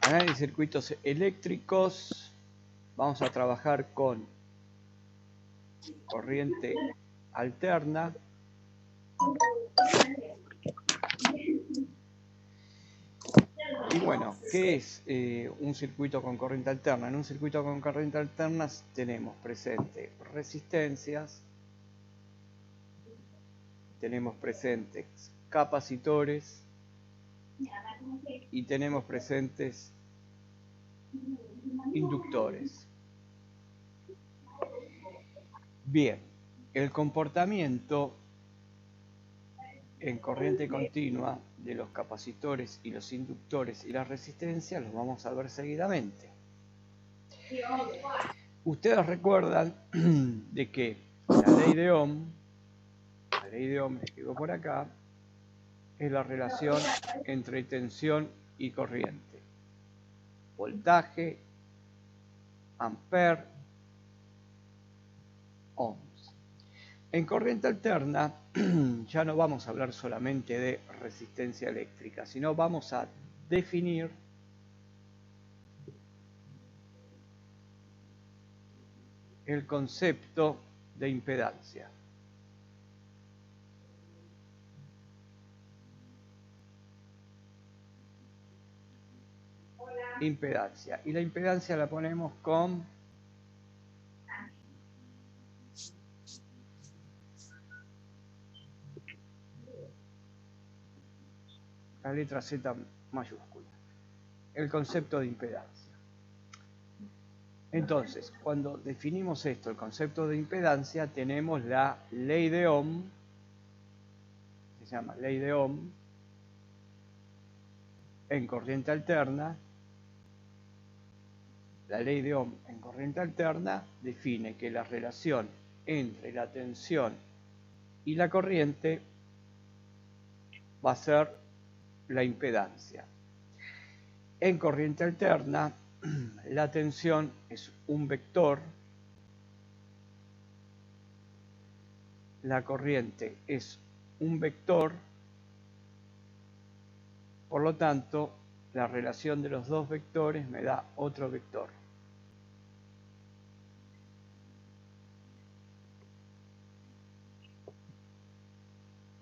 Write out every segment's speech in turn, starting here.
Análisis de circuitos eléctricos. Vamos a trabajar con corriente alterna. Y bueno, ¿qué es un circuito con corriente alterna? En un circuito con corriente alterna tenemos presente resistencias, tenemos presentes capacitores y tenemos presentes inductores. Bien, el comportamiento en corriente continua de los capacitores y los inductores y las resistencias los vamos a ver seguidamente. Ustedes recuerdan de que la ley de Ohm, la escribo por acá, es la relación entre tensión y corriente. Voltaje, ampere, ohms. En corriente alterna ya no vamos a hablar solamente de resistencia eléctrica, sino vamos a definir el concepto de impedancia. Impedancia. Y la impedancia la ponemos con la letra Z mayúscula. El concepto de impedancia. Entonces, cuando definimos esto, el concepto de impedancia, tenemos la ley de Ohm, se llama ley de Ohm, en corriente alterna. La ley de Ohm en corriente alterna define que la relación entre la tensión y la corriente va a ser la impedancia. En corriente alterna, la tensión es un vector, la corriente es un vector, por lo tanto, la relación de los dos vectores me da otro vector.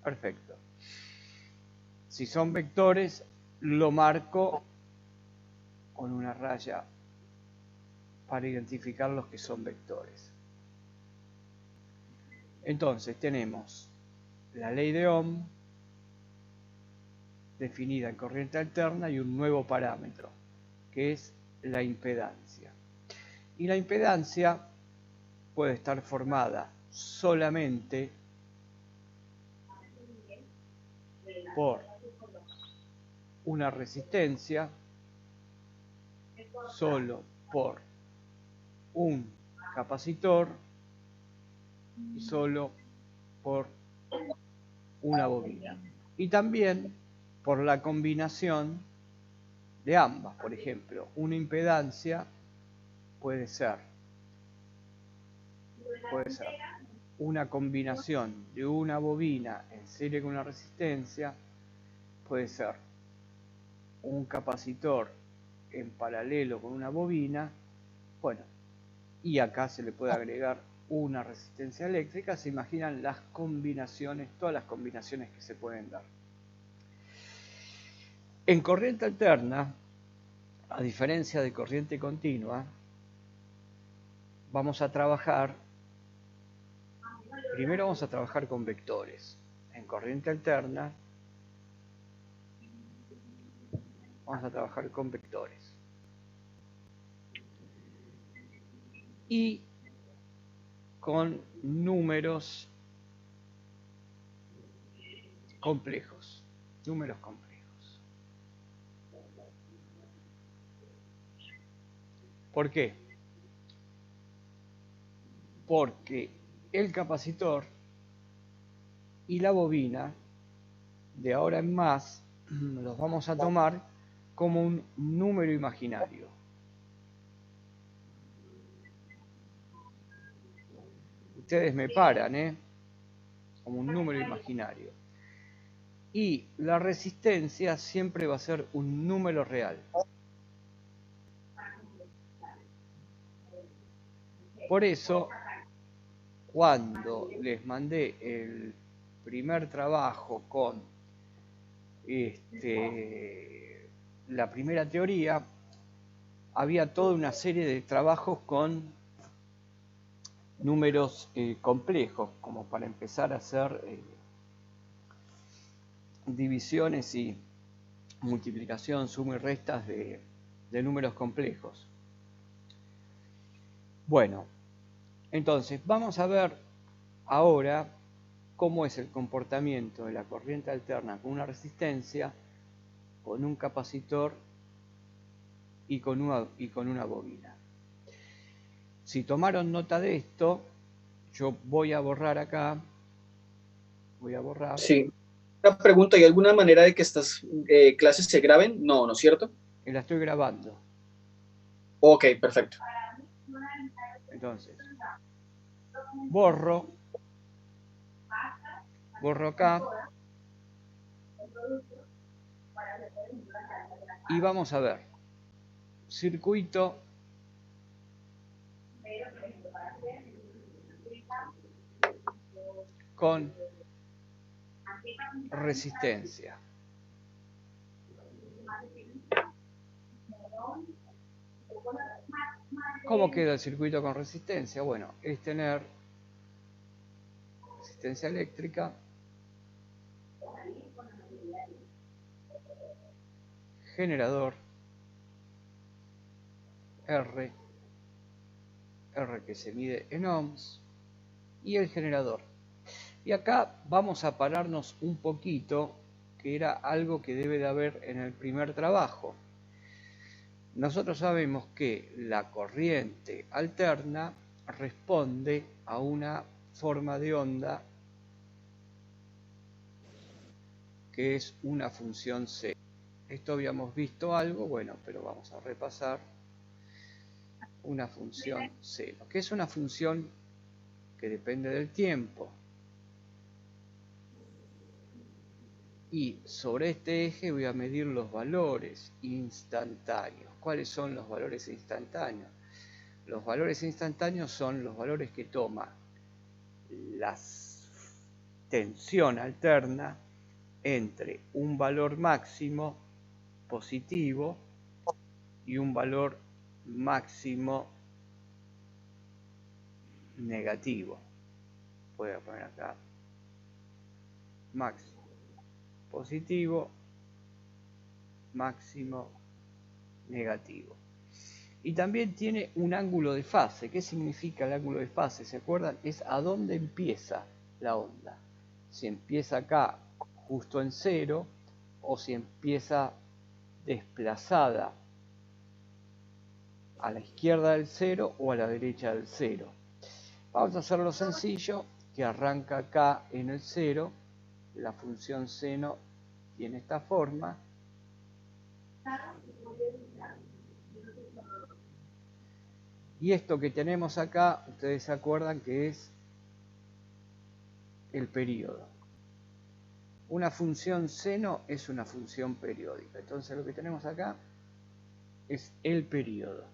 Perfecto. Si son vectores, lo marco con una raya para identificar los que son vectores. Entonces tenemos la ley de Ohm definida en corriente alterna y un nuevo parámetro, que es la impedancia. Y la impedancia puede estar formada solamente por una resistencia, solo por un capacitor y solo por una bobina. Y también por la combinación de ambas. Por ejemplo, una impedancia puede ser una combinación de una bobina en serie con una resistencia, puede ser un capacitor en paralelo con una bobina, bueno, y acá se le puede agregar una resistencia eléctrica. Se imaginan las combinaciones, todas las combinaciones que se pueden dar. En corriente alterna, a diferencia de corriente continua, primero vamos a trabajar con vectores. En corriente alterna vamos a trabajar con vectores. Y con números complejos. ¿Por qué? Porque el capacitor y la bobina, de ahora en más, los vamos a tomar como un número imaginario. Ustedes me paran, como un número imaginario. Y la resistencia siempre va a ser un número real. Por eso, cuando les mandé el primer trabajo con la primera teoría, había toda una serie de trabajos con números complejos, como para empezar a hacer divisiones y multiplicación, suma y restas de números complejos. Bueno, entonces vamos a ver ahora cómo es el comportamiento de la corriente alterna con una resistencia, con un capacitor y con una bobina. Si tomaron nota de esto, yo voy a borrar acá. Voy a borrar. Sí. Una pregunta, ¿hay alguna manera de que estas clases se graben? No, ¿no es cierto? Y la estoy grabando. Ok, perfecto. Entonces, borro acá y vamos a ver circuito con resistencia. ¿Cómo queda el circuito con resistencia? Bueno, es tener resistencia eléctrica, generador, R que se mide en ohms, y el generador. Y acá vamos a pararnos un poquito, que era algo que debe de haber en el primer trabajo. Nosotros sabemos que la corriente alterna responde a una forma de onda que es una función C. Esto habíamos visto algo, bueno, pero vamos a repasar una función C. Lo que es una función que depende del tiempo. Y sobre este eje voy a medir los valores instantáneos. ¿Cuáles son los valores instantáneos? Los valores instantáneos son los valores que toma la tensión alterna entre un valor máximo positivo y un valor máximo negativo. Voy a poner acá máximo positivo, máximo negativo. Y también tiene un ángulo de fase. ¿Qué significa el ángulo de fase? ¿Se acuerdan? Es a dónde empieza la onda. Si empieza acá justo en cero o si empieza desplazada a la izquierda del cero o a la derecha del cero. Vamos a hacerlo sencillo, que arranca acá en el cero. La función seno tiene esta forma. Y esto que tenemos acá, ustedes se acuerdan que es el período. Una función seno es una función periódica. Entonces lo que tenemos acá es el período.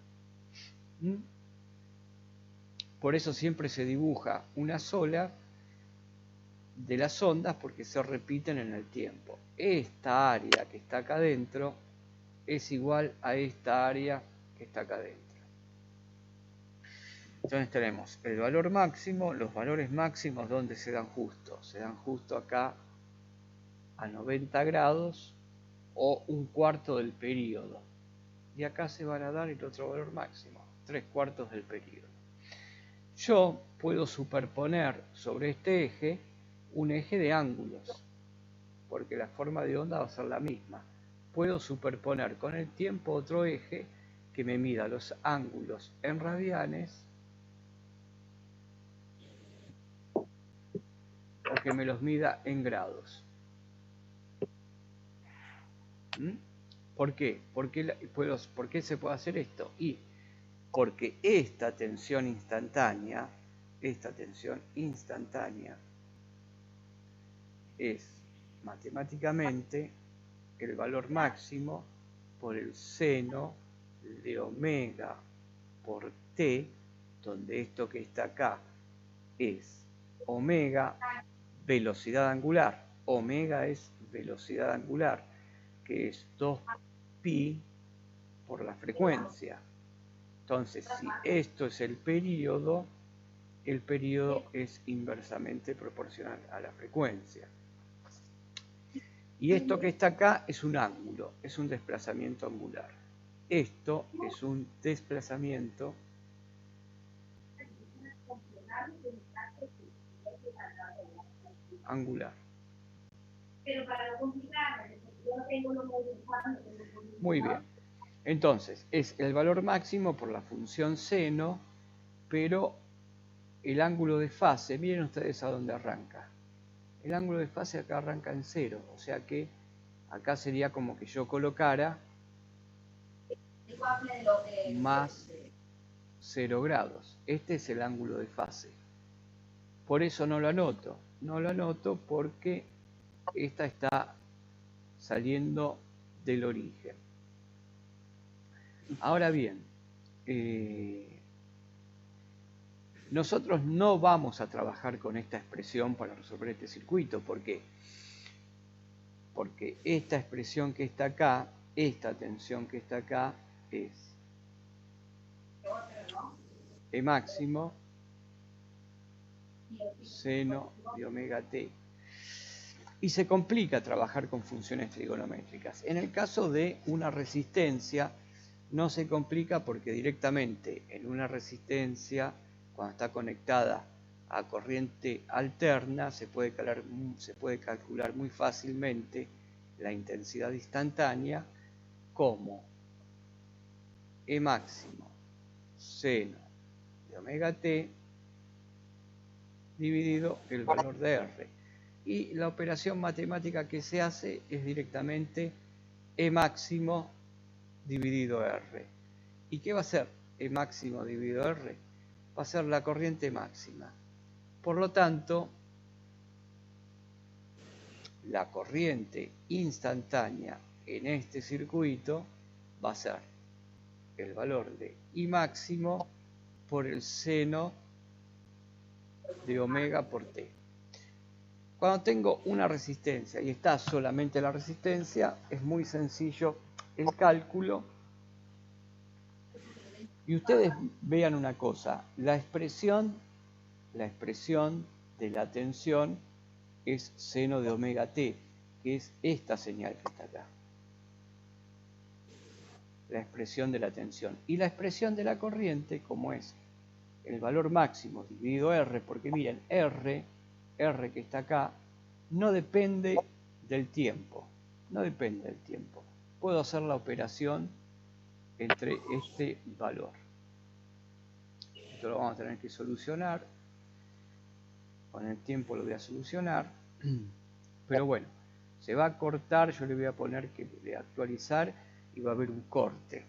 Por eso siempre se dibuja una sola de las ondas porque se repiten en el tiempo. Esta área que está acá adentro es igual a esta área que está acá adentro. Entonces tenemos el valor máximo, los valores máximos donde se dan justo acá a 90 grados o un cuarto del período. Y acá se van a dar el otro valor máximo, 3/4 del período. Yo puedo superponer sobre este eje un eje de ángulos, porque la forma de onda va a ser la misma. Puedo superponer con el tiempo otro eje que me mida los ángulos en radianes o que me los mida en grados. ¿Por qué? ¿Por qué se puede hacer esto? Y porque esta tensión instantánea es matemáticamente el valor máximo por el seno de omega por t donde esto que está acá es omega, velocidad angular. Omega es velocidad angular, que es 2pi por la frecuencia. Entonces, si esto es el período es inversamente proporcional a la frecuencia. Y esto que está acá es un ángulo, es un desplazamiento angular. Esto es un desplazamiento angular. Muy bien. Entonces, es el valor máximo por la función seno, pero el ángulo de fase, miren ustedes a dónde arranca. El ángulo de fase acá arranca en 0, o sea que acá sería como que yo colocara más 0 grados. Este es el ángulo de fase. Por eso no lo anoto. No lo anoto porque esta está saliendo del origen. Ahora bien, nosotros no vamos a trabajar con esta expresión para resolver este circuito. ¿Por qué? Porque esta expresión que está acá, esta tensión que está acá, es E máximo seno de omega t. Y se complica trabajar con funciones trigonométricas. En el caso de una resistencia, no se complica porque directamente en una resistencia, cuando está conectada a corriente alterna, se puede calcular muy fácilmente la intensidad instantánea como E máximo seno de omega t dividido el valor de R. Y la operación matemática que se hace es directamente E máximo dividido R. ¿Y qué va a ser E máximo dividido R? Va a ser la corriente máxima. Por lo tanto, la corriente instantánea en este circuito va a ser el valor de I máximo por el seno de omega por t. Cuando tengo una resistencia y está solamente la resistencia, es muy sencillo el cálculo. Y ustedes vean una cosa, la expresión de la tensión es seno de omega t, que es esta señal que está acá. La expresión de la tensión. Y la expresión de la corriente, como es el valor máximo dividido R, porque miren, R que está acá, no depende del tiempo. No depende del tiempo. Puedo hacer la operación entre este valor. Esto lo vamos a tener que solucionar. Con el tiempo lo voy a solucionar. Pero bueno, se va a cortar. Yo le voy a poner que de actualizar y va a haber un corte.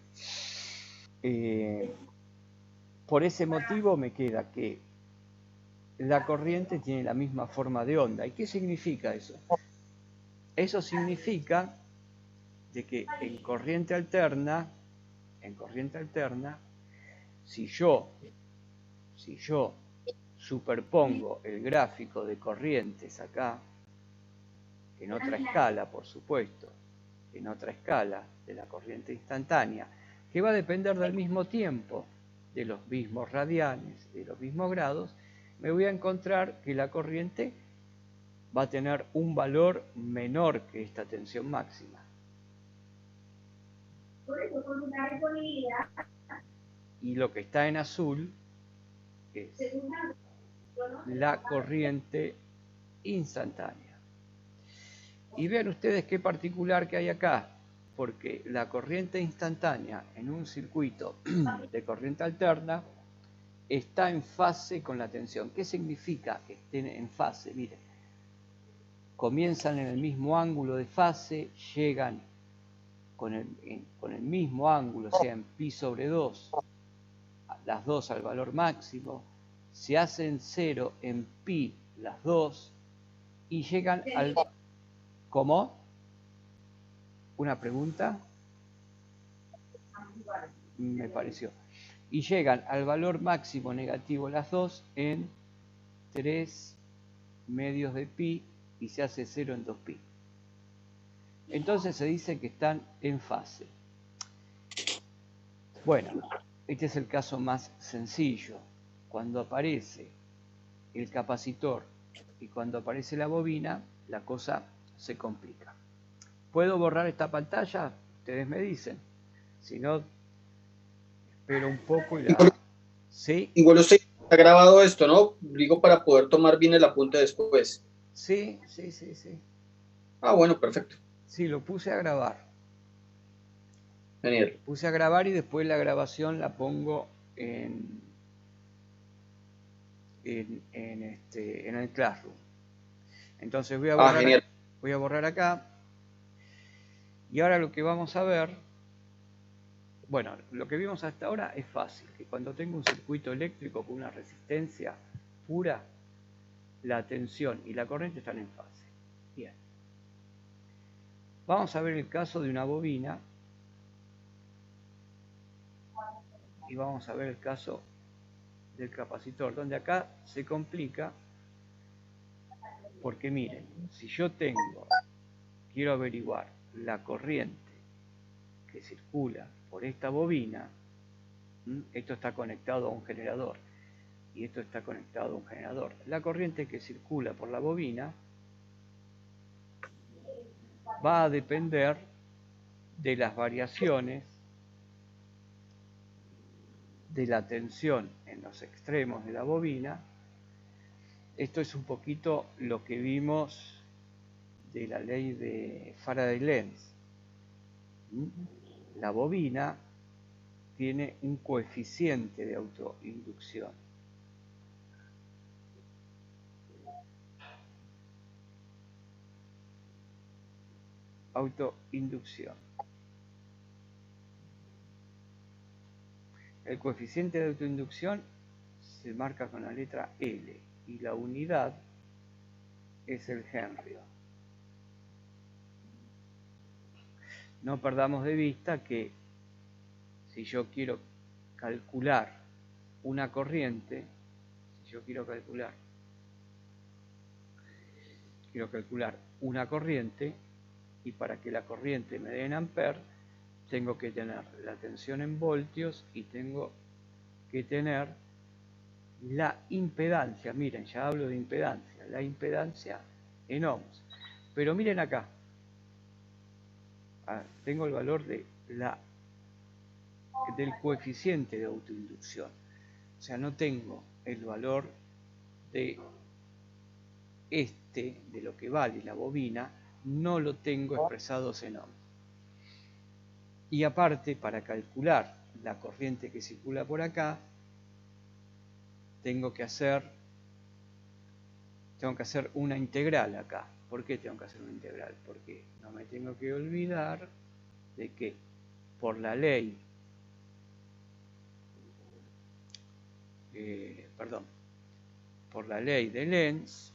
Por ese motivo me queda que la corriente tiene la misma forma de onda. ¿Y qué significa eso? Eso significa de que en corriente alterna, si yo superpongo el gráfico de corrientes acá, en otra escala, por supuesto, en otra escala de la corriente instantánea, que va a depender del mismo tiempo, de los mismos radianes, de los mismos grados, me voy a encontrar que la corriente va a tener un valor menor que esta tensión máxima. Y lo que está en azul es la corriente instantánea. Y vean ustedes qué particular que hay acá, porque la corriente instantánea en un circuito de corriente alterna está en fase con la tensión. ¿Qué significa que estén en fase? Miren, comienzan en el mismo ángulo de fase, llegan con el mismo ángulo, o sea, en pi sobre 2, las dos al valor máximo, se hacen 0 en pi las dos y llegan al... ¿Cómo? ¿Una pregunta? Me pareció. y llegan al valor máximo negativo las dos en 3 medios de pi y se hace 0 en 2pi. Entonces se dice que están en fase. Bueno, este es el caso más sencillo. Cuando aparece el capacitor y cuando aparece la bobina, la cosa se complica. ¿Puedo borrar esta pantalla? Ustedes me dicen. Si no, espero un poco y la... ¿Sí? Igual usted ha grabado esto, ¿no? Digo, para poder tomar bien el apunte después. Sí. Ah, bueno, perfecto. Sí, lo puse a grabar. Genial. Puse a grabar y después la grabación la pongo en el Classroom. Entonces voy a borrar acá. Y ahora lo que vamos a ver, bueno, lo que vimos hasta ahora es fácil, que cuando tengo un circuito eléctrico con una resistencia pura, la tensión y la corriente están en fase. Bien. Vamos a ver el caso de una bobina y vamos a ver el caso del capacitor, donde acá se complica porque miren, si yo quiero averiguar la corriente que circula por esta bobina, esto está conectado a un generador y esto está conectado a un generador. La corriente que circula por la bobina va a depender de las variaciones de la tensión en los extremos de la bobina. Esto es un poquito lo que vimos de la ley de Faraday-Lenz. La bobina tiene un coeficiente de autoinducción. Autoinducción. El coeficiente de autoinducción se marca con la letra L y la unidad es el Henry. No perdamos de vista que si yo quiero calcular una corriente, quiero calcular una corriente, y para que la corriente me dé en amperes, tengo que tener la tensión en voltios y tengo que tener la impedancia. Miren, ya hablo de impedancia, la impedancia en ohms. Pero miren acá, tengo el valor de del coeficiente de autoinducción. O sea, no tengo el valor de de lo que vale la bobina, no lo tengo expresado en ohms. Y aparte, para calcular la corriente que circula por acá, tengo que hacer una integral acá. ¿Por qué tengo que hacer una integral? Porque no me tengo que olvidar de que por la ley, por la ley de Lenz,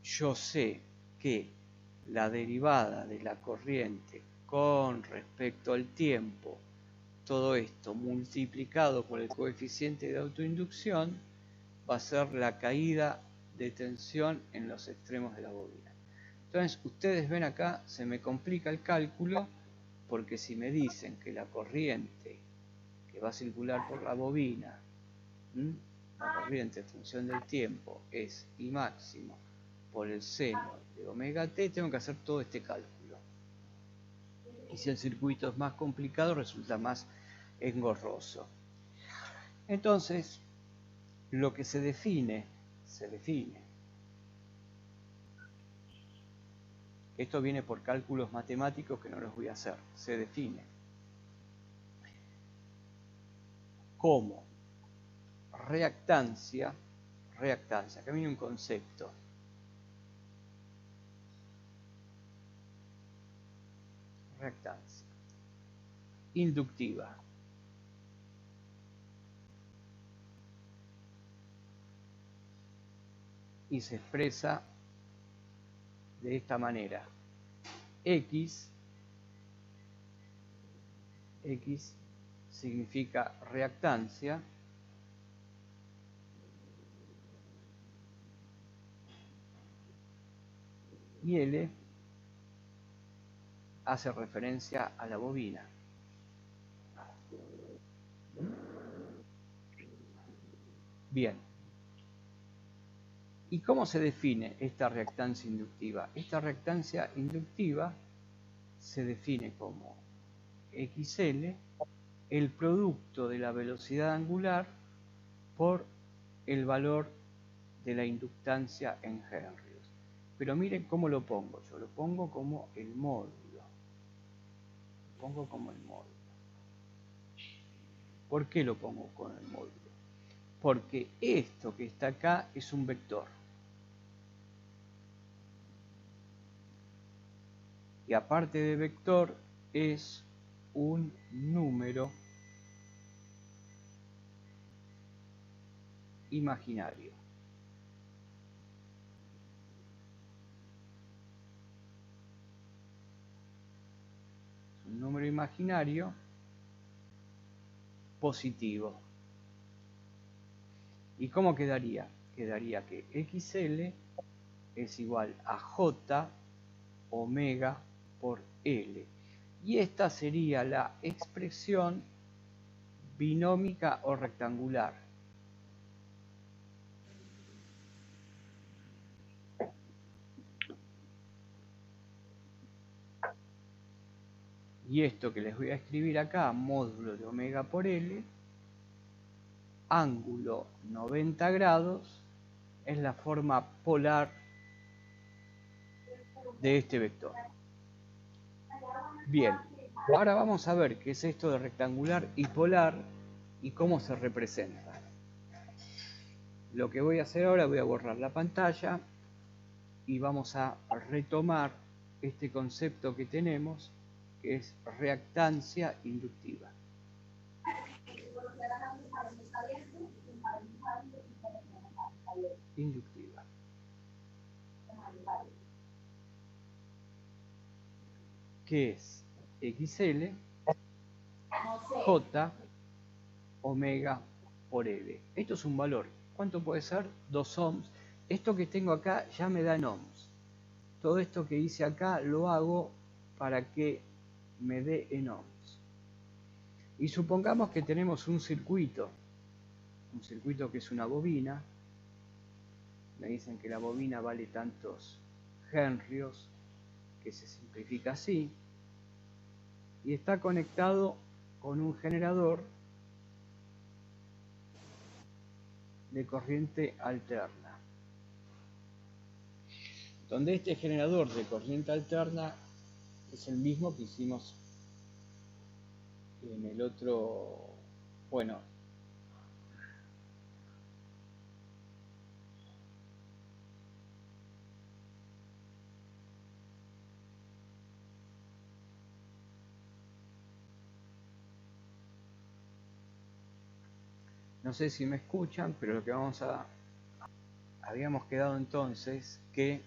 yo sé que la derivada de la corriente con respecto al tiempo, todo esto multiplicado por el coeficiente de autoinducción, va a ser la caída de tensión en los extremos de la bobina. Entonces, ustedes ven acá, se me complica el cálculo, porque si me dicen que la corriente que va a circular por la bobina, la corriente en función del tiempo, es I máximo por el seno de omega t, tengo que hacer todo este cálculo. Y si el circuito es más complicado, resulta más engorroso. Entonces, lo que se define. Esto viene por cálculos matemáticos que no los voy a hacer. Se define como reactancia, acá viene un concepto. Reactancia inductiva. Y se expresa de esta manera. X significa reactancia. Y L hace referencia a la bobina. Bien. ¿Y cómo se define esta reactancia inductiva? Esta reactancia inductiva se define como XL, el producto de la velocidad angular por el valor de la inductancia en Henry. Pero miren cómo lo pongo. Yo lo pongo como el módulo. Lo pongo como el módulo. ¿Por qué lo pongo con el módulo? Porque esto que está acá es un vector. Y aparte de vector, es un número imaginario. Un número imaginario positivo. ¿Y cómo quedaría? Quedaría que XL es igual a J omega por L. Y esta sería la expresión binómica o rectangular. Y esto que les voy a escribir acá, módulo de omega por L, ángulo 90 grados, es la forma polar de este vector. Bien, ahora vamos a ver qué es esto de rectangular y polar y cómo se representa. Lo que voy a hacer ahora, voy a borrar la pantalla y vamos a retomar este concepto que tenemos, que es reactancia inductiva. Inductiva. Que es XL J omega por L. Esto es un valor. ¿Cuánto puede ser? 2 ohms. Esto que tengo acá ya me da en ohms. Todo esto que hice acá lo hago para que me dé en ohms. Y supongamos que tenemos un circuito que es una bobina. Me dicen que la bobina vale tantos henrios, que se simplifica así. Y está conectado con un generador de corriente alterna, donde este generador de corriente alterna es el mismo que hicimos en el otro, bueno, no sé si me escuchan, pero lo que habíamos quedado entonces que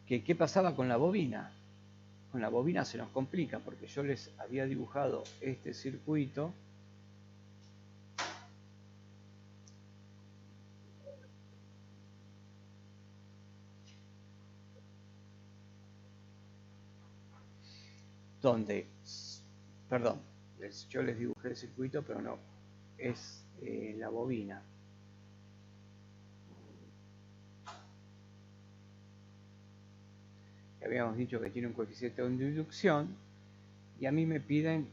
¿qué pasaba con la bobina? Con la bobina se nos complica porque yo les había dibujado este circuito donde, perdón, yo les dibujé el circuito, pero no, es la bobina. Habíamos dicho que tiene un coeficiente de inducción y a mí me piden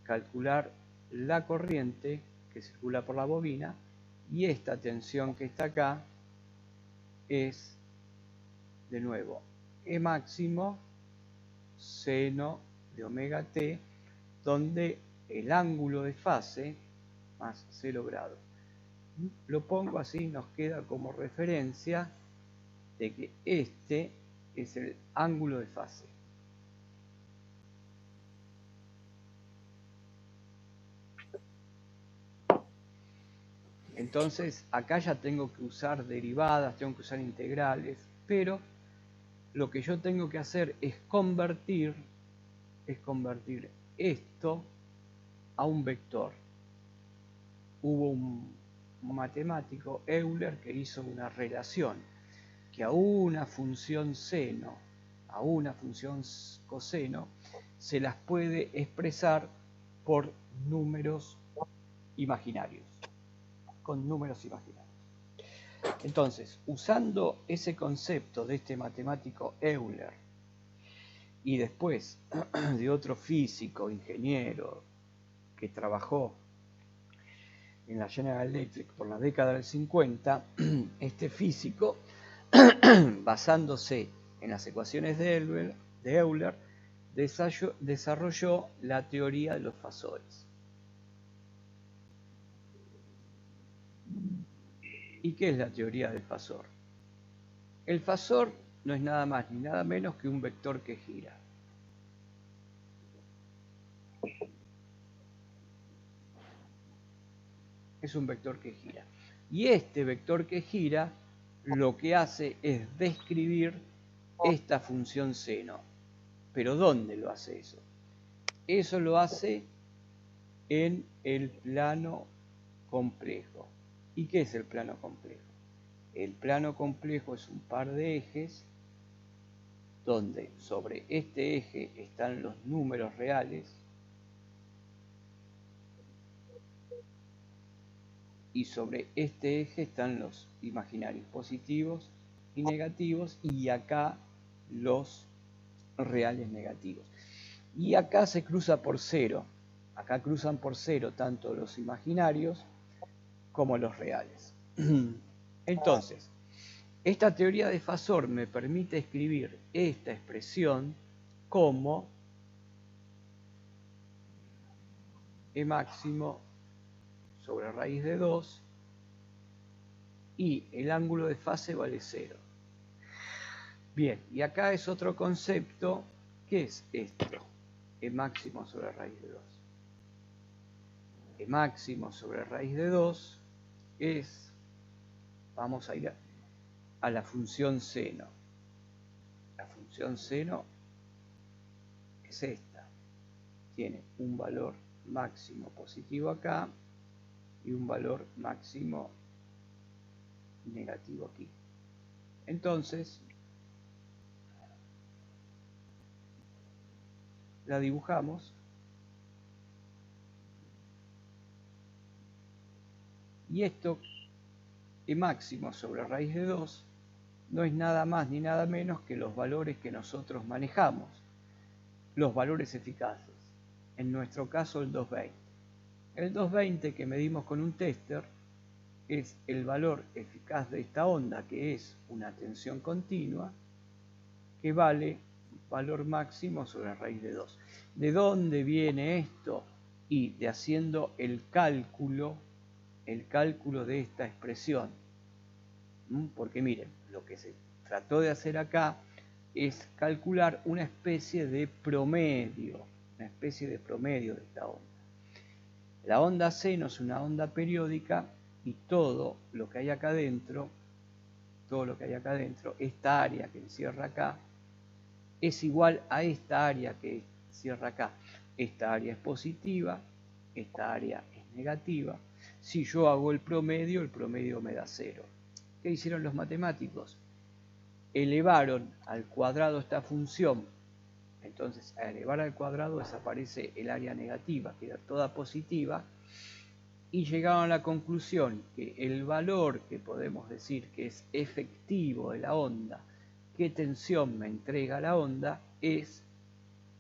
calcular la corriente que circula por la bobina y esta tensión que está acá es, de nuevo, E máximo seno de omega t, donde el ángulo de fase más 0 grados. Lo pongo así, nos queda como referencia de que este es el ángulo de fase. Entonces acá ya tengo que usar derivadas, tengo que usar integrales, pero lo que yo tengo que hacer es convertir esto a un vector. Hubo un matemático, Euler, que hizo una relación que a una función seno, a una función coseno, se las puede expresar por números imaginarios, con números imaginarios. Entonces, usando ese concepto de este matemático Euler y después de otro físico, ingeniero, que trabajó en la General Electric por la década del 50, este físico, basándose en las ecuaciones de Euler, desarrolló la teoría de los fasores. ¿Y qué es la teoría del fasor? El fasor no es nada más ni nada menos que un vector que gira. Es un vector que gira. Y este vector que gira lo que hace es describir esta función seno. ¿Pero dónde lo hace eso? Eso lo hace en el plano complejo. ¿Y qué es el plano complejo? El plano complejo es un par de ejes donde sobre este eje están los números reales y sobre este eje están los imaginarios positivos y negativos, y acá los reales negativos. Y acá se cruza por cero. Acá cruzan por cero tanto los imaginarios como los reales. Entonces, esta teoría de fasor me permite escribir esta expresión como E máximo sobre raíz de 2 y el ángulo de fase vale 0. Bien, y acá es otro concepto. ¿Qué es esto? E máximo sobre raíz de 2. E máximo sobre raíz de 2 es, vamos a ir a la función seno. La función seno es esta. Tiene un valor máximo positivo acá y un valor máximo negativo aquí. Entonces, la dibujamos y esto, E máximo sobre raíz de 2, no es nada más ni nada menos que los valores que nosotros manejamos, los valores eficaces. En nuestro caso el 220. El 220 que medimos con un tester es el valor eficaz de esta onda, que es una tensión continua, que vale valor máximo sobre raíz de 2. ¿De dónde viene esto? Y de haciendo el cálculo de esta expresión. Porque miren, lo que se trató de hacer acá es calcular una especie de promedio de esta onda. La onda seno es una onda periódica y todo lo que hay acá adentro, esta área que encierra acá, es igual a esta área que cierra acá. Esta área es positiva, esta área es negativa. Si yo hago el promedio me da 0. ¿Qué hicieron los matemáticos? Elevaron al cuadrado esta función. Entonces, al elevar al cuadrado desaparece el área negativa, queda toda positiva, y llegaron a la conclusión que el valor que podemos decir que es efectivo de la onda, qué tensión me entrega la onda, es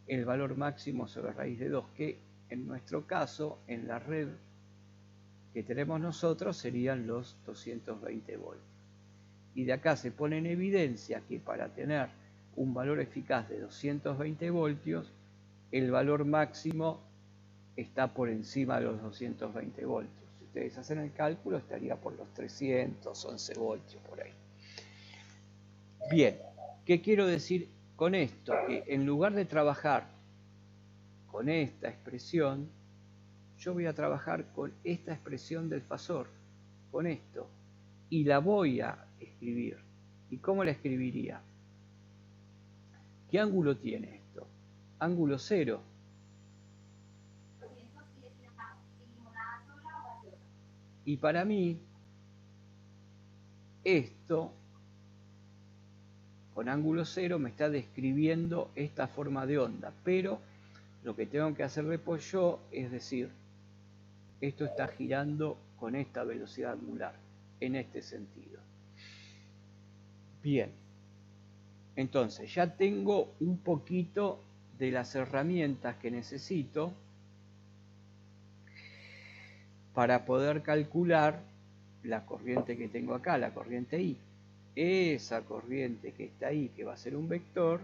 el valor máximo sobre raíz de 2, que en nuestro caso, en la red que tenemos nosotros, serían los 220 voltios. Y de acá se pone en evidencia que para tener un valor eficaz de 220 voltios, el valor máximo está por encima de los 220 voltios. Si ustedes hacen el cálculo, estaría por los 311 voltios por ahí. Bien, ¿qué quiero decir con esto? Que en lugar de trabajar con esta expresión, yo voy a trabajar con esta expresión del fasor, con esto, y la voy a escribir. ¿Y cómo la escribiría? ¿Qué ángulo tiene esto? Ángulo 0. Y para mí, esto, con ángulo cero, me está describiendo esta forma de onda. Pero lo que tengo que hacer después yo es decir, esto está girando con esta velocidad angular, en este sentido. Bien. Entonces, ya tengo un poquito de las herramientas que necesito para poder calcular la corriente que tengo acá, la corriente I. Esa corriente que está ahí, que va a ser un vector,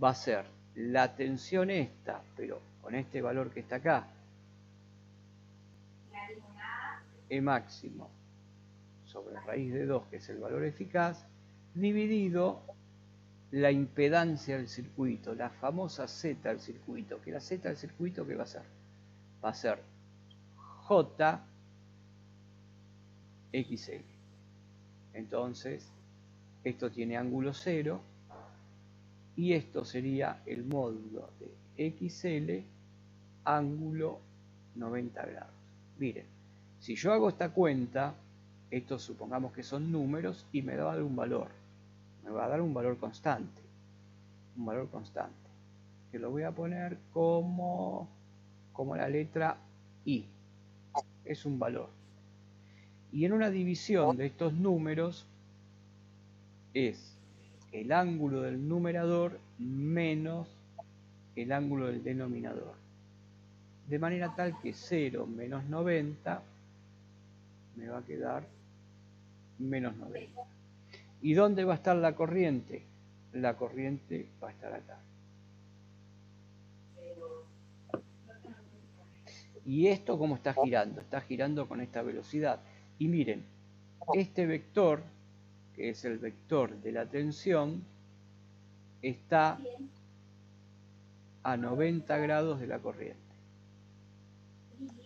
va a ser la tensión esta, pero con este valor que está acá, E máximo sobre raíz de 2, que es el valor eficaz, dividido la impedancia del circuito, la famosa Z del circuito, que la Z del circuito, ¿qué va a ser? Va a ser JXL. Entonces, esto tiene ángulo 0 y esto sería el módulo de XL ángulo 90 grados. Miren, si yo hago esta cuenta, estos supongamos que son números y me va a dar un valor. Me va a dar un valor constante. Un valor constante. Que lo voy a poner como la letra I. Es un valor. Y en una división de estos números es el ángulo del numerador menos el ángulo del denominador. De manera tal que 0 menos 90 me va a quedar menos 90. ¿Y dónde va a estar la corriente? La corriente va a estar acá. ¿Y esto cómo está girando? Está girando con esta velocidad. Y miren, este vector, que es el vector de la tensión, está a 90 grados de la corriente.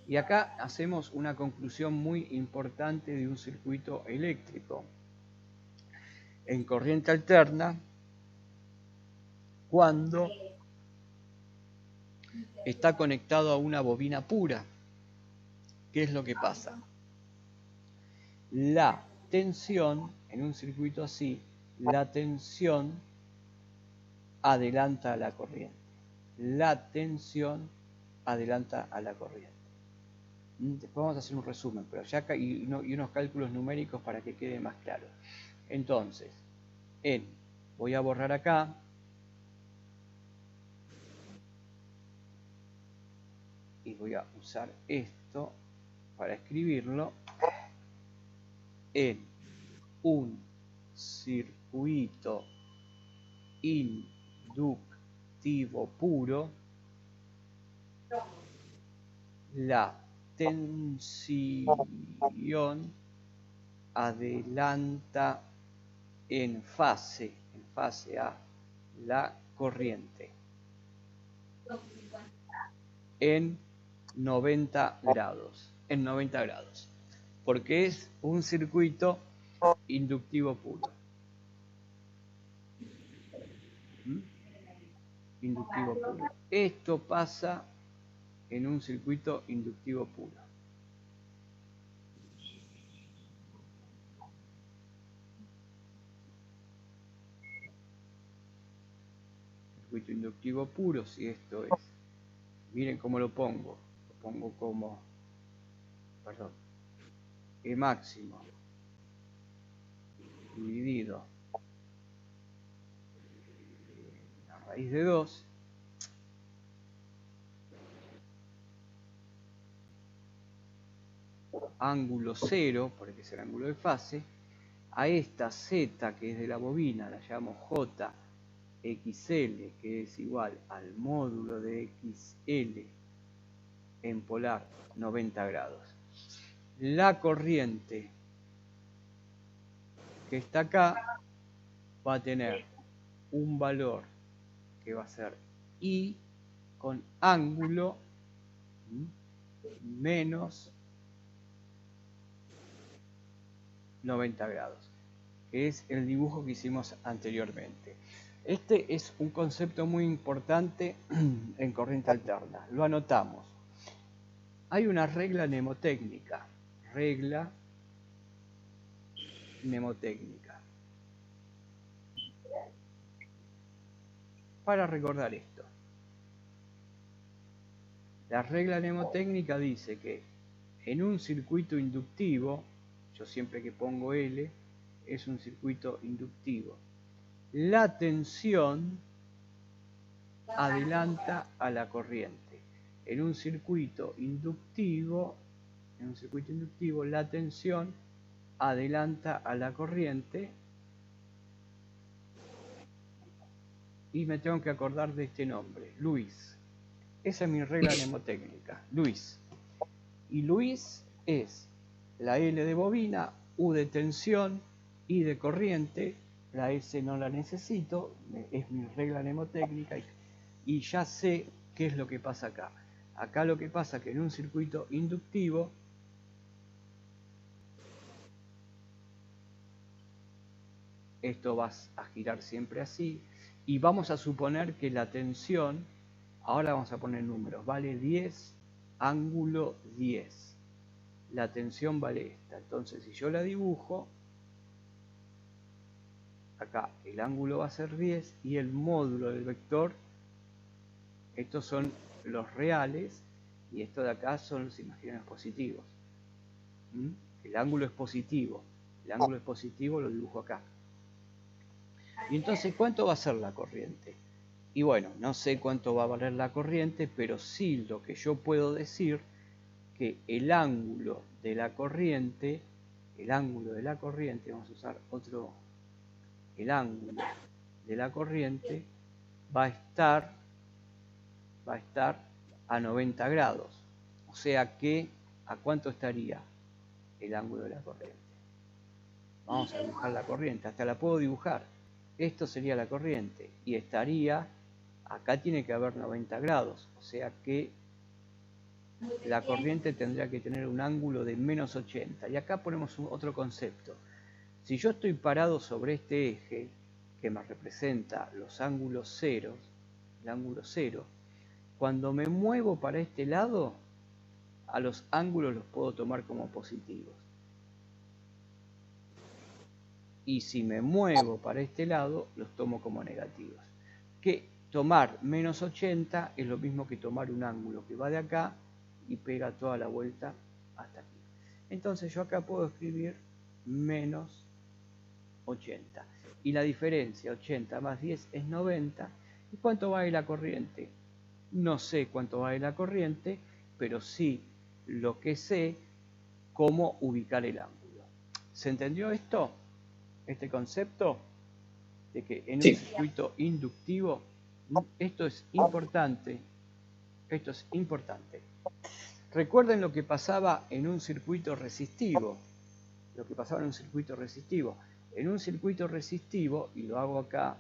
Y acá hacemos una conclusión muy importante de un circuito eléctrico. En corriente alterna, cuando está conectado a una bobina pura, ¿qué es lo que pasa? La tensión, en un circuito así, la tensión adelanta a la corriente. La tensión adelanta a la corriente. Después vamos a hacer un resumen, pero ya acá y unos cálculos numéricos para que quede más claro. Entonces, voy a borrar acá. Y voy a usar esto para escribirlo. En un circuito inductivo puro, la tensión adelanta en fase a la corriente en 90 grados, porque es un circuito inductivo puro. Inductivo puro. Esto pasa en un circuito inductivo puro. Circuito inductivo puro, si esto es, miren cómo lo pongo como, perdón, E máximo dividido la raíz de 2 ángulo 0, porque es el ángulo de fase, a esta Z que es de la bobina, la llamo JXL, que es igual al módulo de XL en polar 90 grados. La corriente que está acá va a tener un valor que va a ser I con ángulo menos 90 grados, que es el dibujo que hicimos anteriormente. Este es un concepto muy importante en corriente alterna. Lo anotamos. Hay una regla mnemotécnica. regla mnemotécnica. Para recordar esto, la regla mnemotécnica dice que en un circuito inductivo, yo siempre que pongo L, es un circuito inductivo, la tensión adelanta a la corriente. En un circuito inductivo, la tensión adelanta a la corriente, y me tengo que acordar de este nombre, Luis. Esa es mi regla mnemotécnica, Luis. Y Luis es la L de bobina, U de tensión, I de corriente, la S no la necesito, es mi regla mnemotécnica, y ya sé qué es lo que pasa acá. Acá lo que pasa es que en un circuito inductivo, esto va a girar siempre así, y vamos a suponer que la tensión, ahora vamos a poner números, vale 10, ángulo 10. La tensión vale esta. Entonces, si yo la dibujo, acá el ángulo va a ser 10 y el módulo del vector, estos son los reales y esto de acá son los imaginarios positivos. El ángulo es positivo. El ángulo es positivo, lo dibujo acá. Y entonces, ¿cuánto va a ser la corriente? Y bueno, no sé cuánto va a valer la corriente, pero sí lo que yo puedo decir que el ángulo de la corriente, vamos a usar otro, el ángulo de la corriente va a estar a 90 grados. O sea que, ¿a cuánto estaría el ángulo de la corriente? Vamos a dibujar la corriente, hasta la puedo dibujar. Esto sería la corriente y estaría, acá tiene que haber 90 grados, o sea que la corriente tendría que tener un ángulo de menos 80. Y acá ponemos otro concepto. Si yo estoy parado sobre este eje, que me representa los ángulos ceros, el ángulo cero, cuando me muevo para este lado, a los ángulos los puedo tomar como positivos. Y si me muevo para este lado, los tomo como negativos. Que tomar menos 80 es lo mismo que tomar un ángulo que va de acá y pega toda la vuelta hasta aquí. Entonces yo acá puedo escribir menos 80. Y la diferencia, 80 más 10 es 90. ¿Y cuánto vale la corriente? No sé cuánto vale la corriente, pero sí lo que sé, cómo ubicar el ángulo. ¿Se entendió esto? Este concepto de que en un circuito inductivo, esto es importante. Recuerden lo que pasaba en un circuito resistivo. En un circuito resistivo, y lo hago acá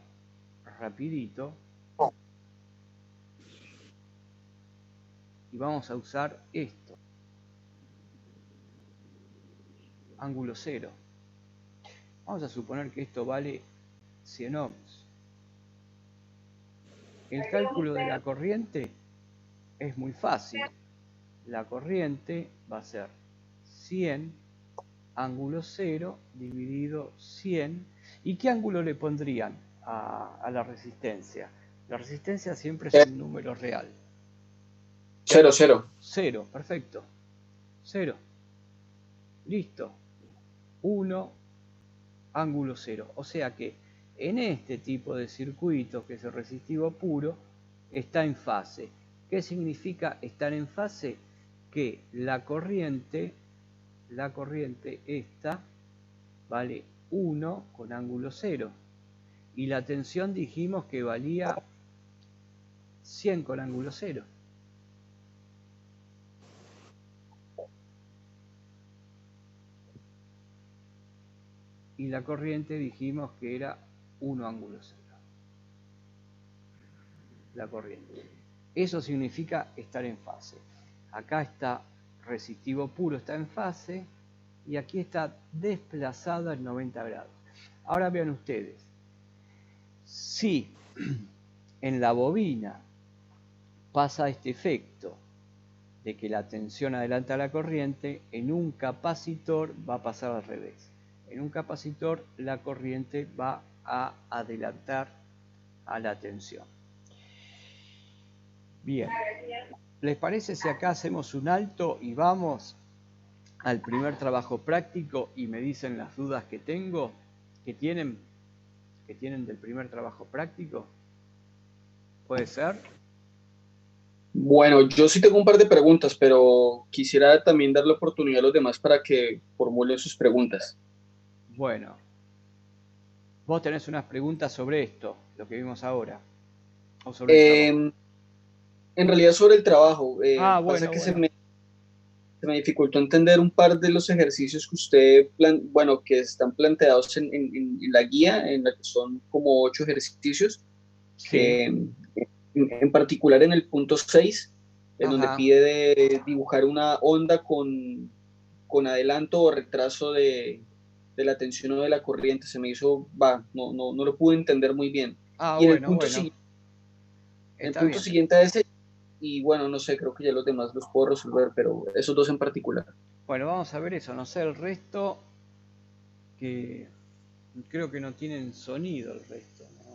rapidito, y vamos a usar esto, ángulo cero. Vamos a suponer que esto vale 100 ohms. El cálculo de la corriente es muy fácil. La corriente va a ser 100 ángulo 0 dividido 100. ¿Y qué ángulo le pondrían a la resistencia? La resistencia siempre es un número real. 0, 0. 0, perfecto. 0. Listo. 1, ángulo 0. O sea que en este tipo de circuitos, que es el resistivo puro, está en fase. ¿Qué significa estar en fase? Que la corriente esta vale 1 con ángulo 0. Y la tensión dijimos que valía 100 con ángulo 0. Y la corriente dijimos que era 1 ángulo 0. La corriente. Eso significa estar en fase. Acá está resistivo puro, está en fase, y aquí está desplazada en 90 grados. Ahora vean ustedes, si en la bobina pasa este efecto de que la tensión adelanta la corriente, en un capacitor va a pasar al revés. En un capacitor la corriente va a adelantar a la tensión. Bien, ¿les parece si acá hacemos un alto y vamos al primer trabajo práctico y me dicen las dudas que tengo, que tienen del primer trabajo práctico? ¿Puede ser? Bueno, yo sí tengo un par de preguntas, pero quisiera también dar la oportunidad a los demás para que formulen sus preguntas. Bueno, vos tenés unas preguntas sobre esto, lo que vimos ahora, o sobre el trabajo. En realidad sobre el trabajo, Ah, pasa bueno, que bueno. se me dificultó entender un par de los ejercicios que usted, bueno, que están planteados en la guía, en la que son como 8 ejercicios, Sí, que en particular en el punto 6, en donde ajá. pide de dibujar una onda con adelanto o retraso de la tensión o de la corriente, se me hizo, no lo pude entender muy bien. Ah, Y bueno, bueno. en el Está punto bien. siguiente a ese, y bueno, no sé, creo que ya los demás los puedo resolver, pero esos dos en particular. Bueno, vamos a ver eso. No sé, el resto, que creo que no tienen sonido el resto, ¿no?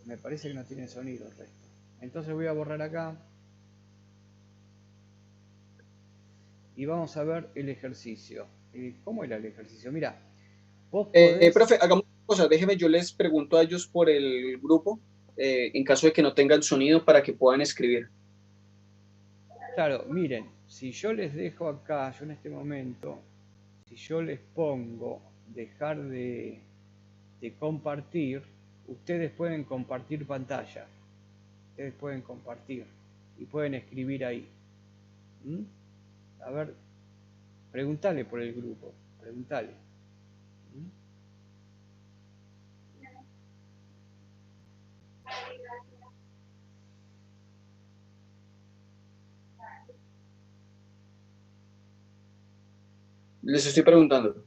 Me parece que no tienen sonido el resto. Entonces voy a borrar acá y vamos a ver el ejercicio. ¿Cómo era el ejercicio? Mira, vos podés... Profe, hagamos una cosa, déjeme, yo les pregunto a ellos por el grupo, en caso de que no tengan sonido, para que puedan escribir. Claro, miren, si yo les dejo acá, yo en este momento, si yo les pongo dejar de compartir, ustedes pueden compartir pantalla. Ustedes pueden compartir y pueden escribir ahí. ¿Mm? A ver, preguntale por el grupo, preguntale. ¿Mm? Les estoy preguntando.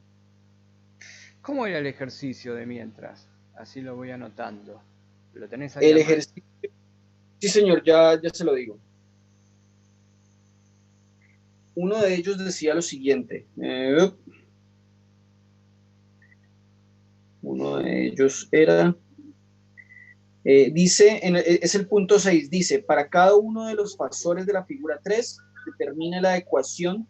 ¿Cómo era el ejercicio de mientras? Así lo voy anotando. ¿Lo tenés ahí El a mano? ejercicio, sí señor, ya se lo digo. Uno de ellos decía lo siguiente, uno de ellos era, es el punto 6, dice, para cada uno de los factores de la figura 3, determine la ecuación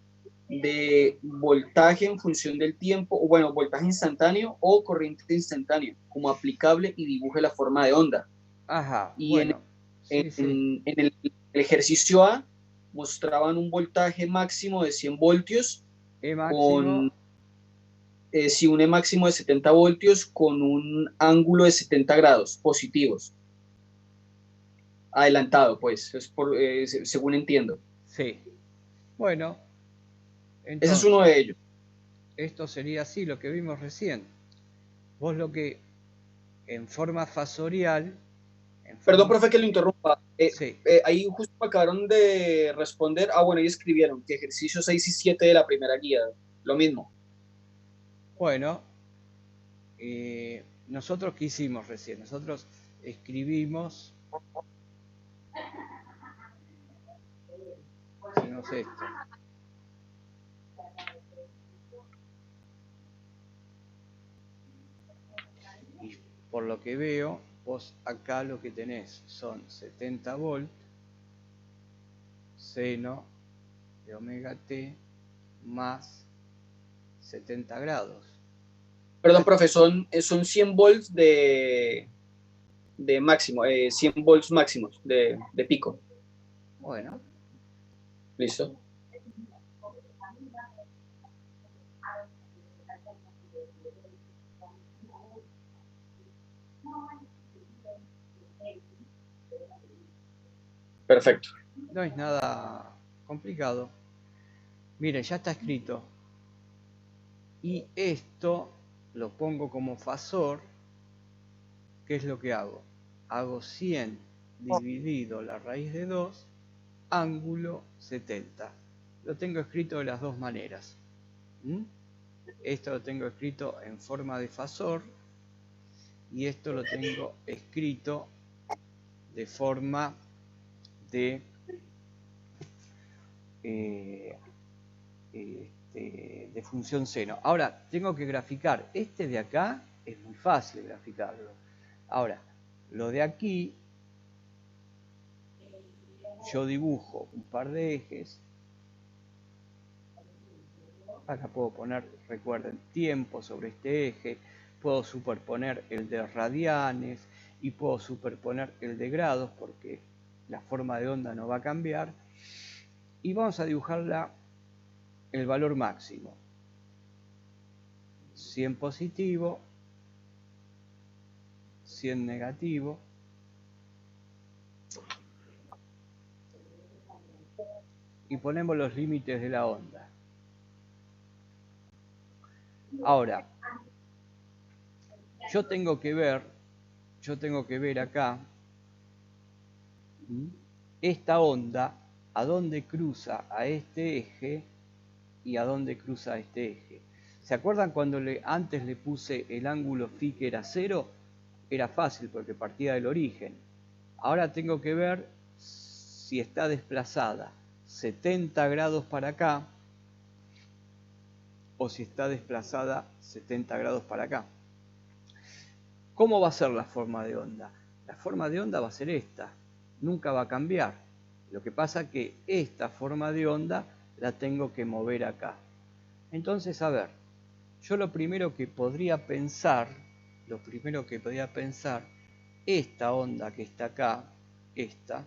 de voltaje en función del tiempo, o bueno, voltaje instantáneo o corriente instantánea, como aplicable y dibuje la forma de onda. Ajá, Y bueno, sí, sí. en el ejercicio A mostraban un voltaje máximo de 100 voltios E máximo, con, si un E máximo de 70 voltios con un ángulo de 70 grados positivos, adelantado, pues, según entiendo. sí. Bueno, Ese es uno entonces, de ellos. esto sería así lo que vimos recién. Vos lo que en forma fasorial, en Perdón, forma... profe, que lo interrumpa. Sí, Ahí justo me acabaron de responder. Ah, bueno, y escribieron que ejercicio 6 y 7 de la primera guía. Lo mismo. bueno, nosotros qué hicimos recién, nosotros escribimos esto. Y por lo que veo, vos acá lo que tenés son 70 volt seno de omega t más 70 grados. Perdón, profe, son 100 volts de máximo, 100 volts máximos de pico. Bueno, ¿Listo? Perfecto. no es nada complicado. Miren, ya está escrito. Y esto lo pongo como fasor. ¿Qué es lo que hago? Hago 100 dividido la raíz de 2, ángulo 70. Lo tengo escrito de las dos maneras. ¿Mm? Esto lo tengo escrito en forma de fasor y esto lo tengo escrito de forma de de función seno. Ahora, tengo que graficar. Este de acá es muy fácil graficarlo. Ahora, lo de aquí, yo dibujo un par de ejes. Acá puedo poner, recuerden, tiempo sobre este eje. Puedo superponer el de radianes y puedo superponer el de grados porque la forma de onda no va a cambiar. Y vamos a dibujarla el valor máximo. 100 positivo, 100 negativo. Y ponemos los límites de la onda. Ahora, yo tengo que ver acá esta onda, a dónde cruza a este eje y a dónde cruza a este eje. ¿Se acuerdan cuando antes le puse el ángulo phi que era 0? Era fácil porque partía del origen. Ahora tengo que ver si está desplazada 70 grados para acá o si está desplazada 70 grados para acá. ¿Cómo va a ser la forma de onda? La forma de onda va a ser esta, nunca va a cambiar. Lo que pasa es que esta forma de onda la tengo que mover acá. Entonces, a ver, yo lo primero que podría pensar, esta onda que está acá, esta,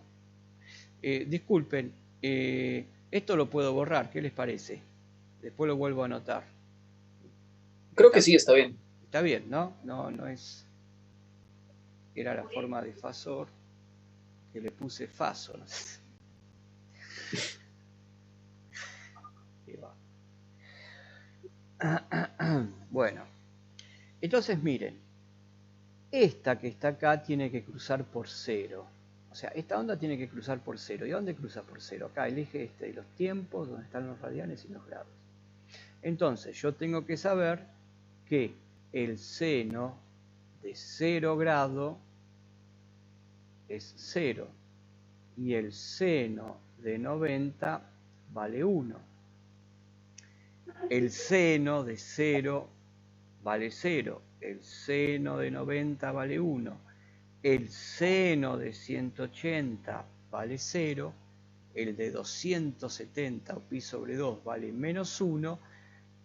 disculpen, esto lo puedo borrar, ¿qué les parece? Después lo vuelvo a anotar. Creo que sí, está bien. Está bien, ¿no? No es... Era la forma de Fasor, que le puse Faso. ¿No? Bueno, entonces miren, esta que está acá tiene que cruzar por 0. O sea, esta onda tiene que cruzar por 0. ¿Y dónde cruza por 0? Acá, el eje este de los tiempos, donde están los radianes y los grados. Entonces, yo tengo que saber que el seno de 0 grado es 0 y el seno de 90 vale 1. El seno de 0 vale 0, el seno de 90 vale 1, el seno de 180 vale 0, el de 270 o pi sobre 2 vale menos 1,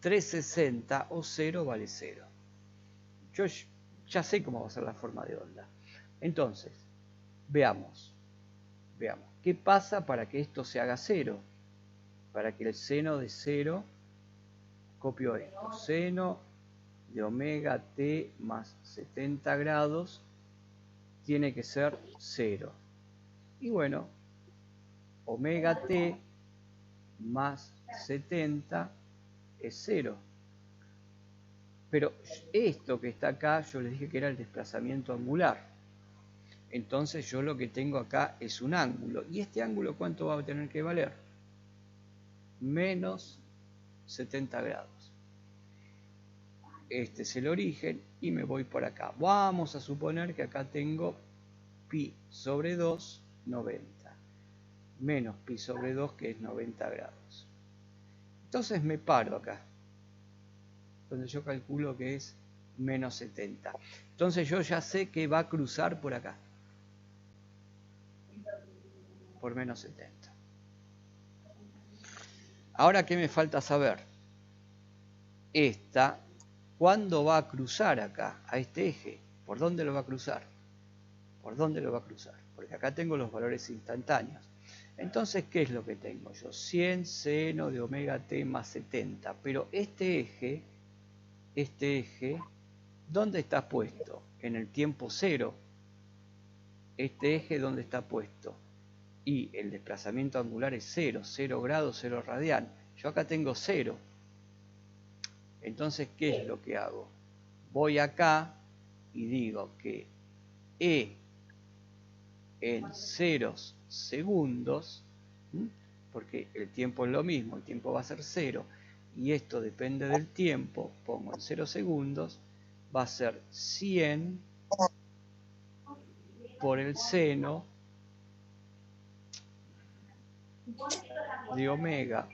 360 o 0 vale 0. Yo ya sé cómo va a ser la forma de onda. Entonces, veamos. ¿Qué pasa para que esto se haga 0? Para que el seno de 0, copio esto, seno de omega t más 70 grados tiene que ser 0. Y bueno, omega t más 70 es 0. Pero esto que está acá, yo les dije que era el desplazamiento angular. Entonces yo lo que tengo acá es un ángulo. ¿Y este ángulo cuánto va a tener que valer? Menos 70 grados. Este es el origen y me voy por acá. Vamos a suponer que acá tengo pi sobre 2, 90. Menos pi sobre 2, que es 90 grados. Entonces me paro acá, donde yo calculo que es menos 70. Entonces yo ya sé que va a cruzar por acá, por menos 70. Ahora, ¿qué me falta saber? Esta, ¿cuándo va a cruzar acá, a este eje? ¿Por dónde lo va a cruzar? ¿Por dónde lo va a cruzar? Porque acá tengo los valores instantáneos. Entonces, ¿qué es lo que tengo yo? 100 seno de omega t más 70. Pero este eje, ¿dónde está puesto? En el tiempo 0. Este eje, ¿dónde está puesto? Y el desplazamiento angular es 0, 0 grados, 0 radian. Yo acá tengo 0. Entonces, ¿qué es lo que hago? Voy acá y digo que E en ceros segundos, porque el tiempo es lo mismo, el tiempo va a ser 0, y esto depende del tiempo, pongo en 0 segundos, va a ser 100 por el seno de omega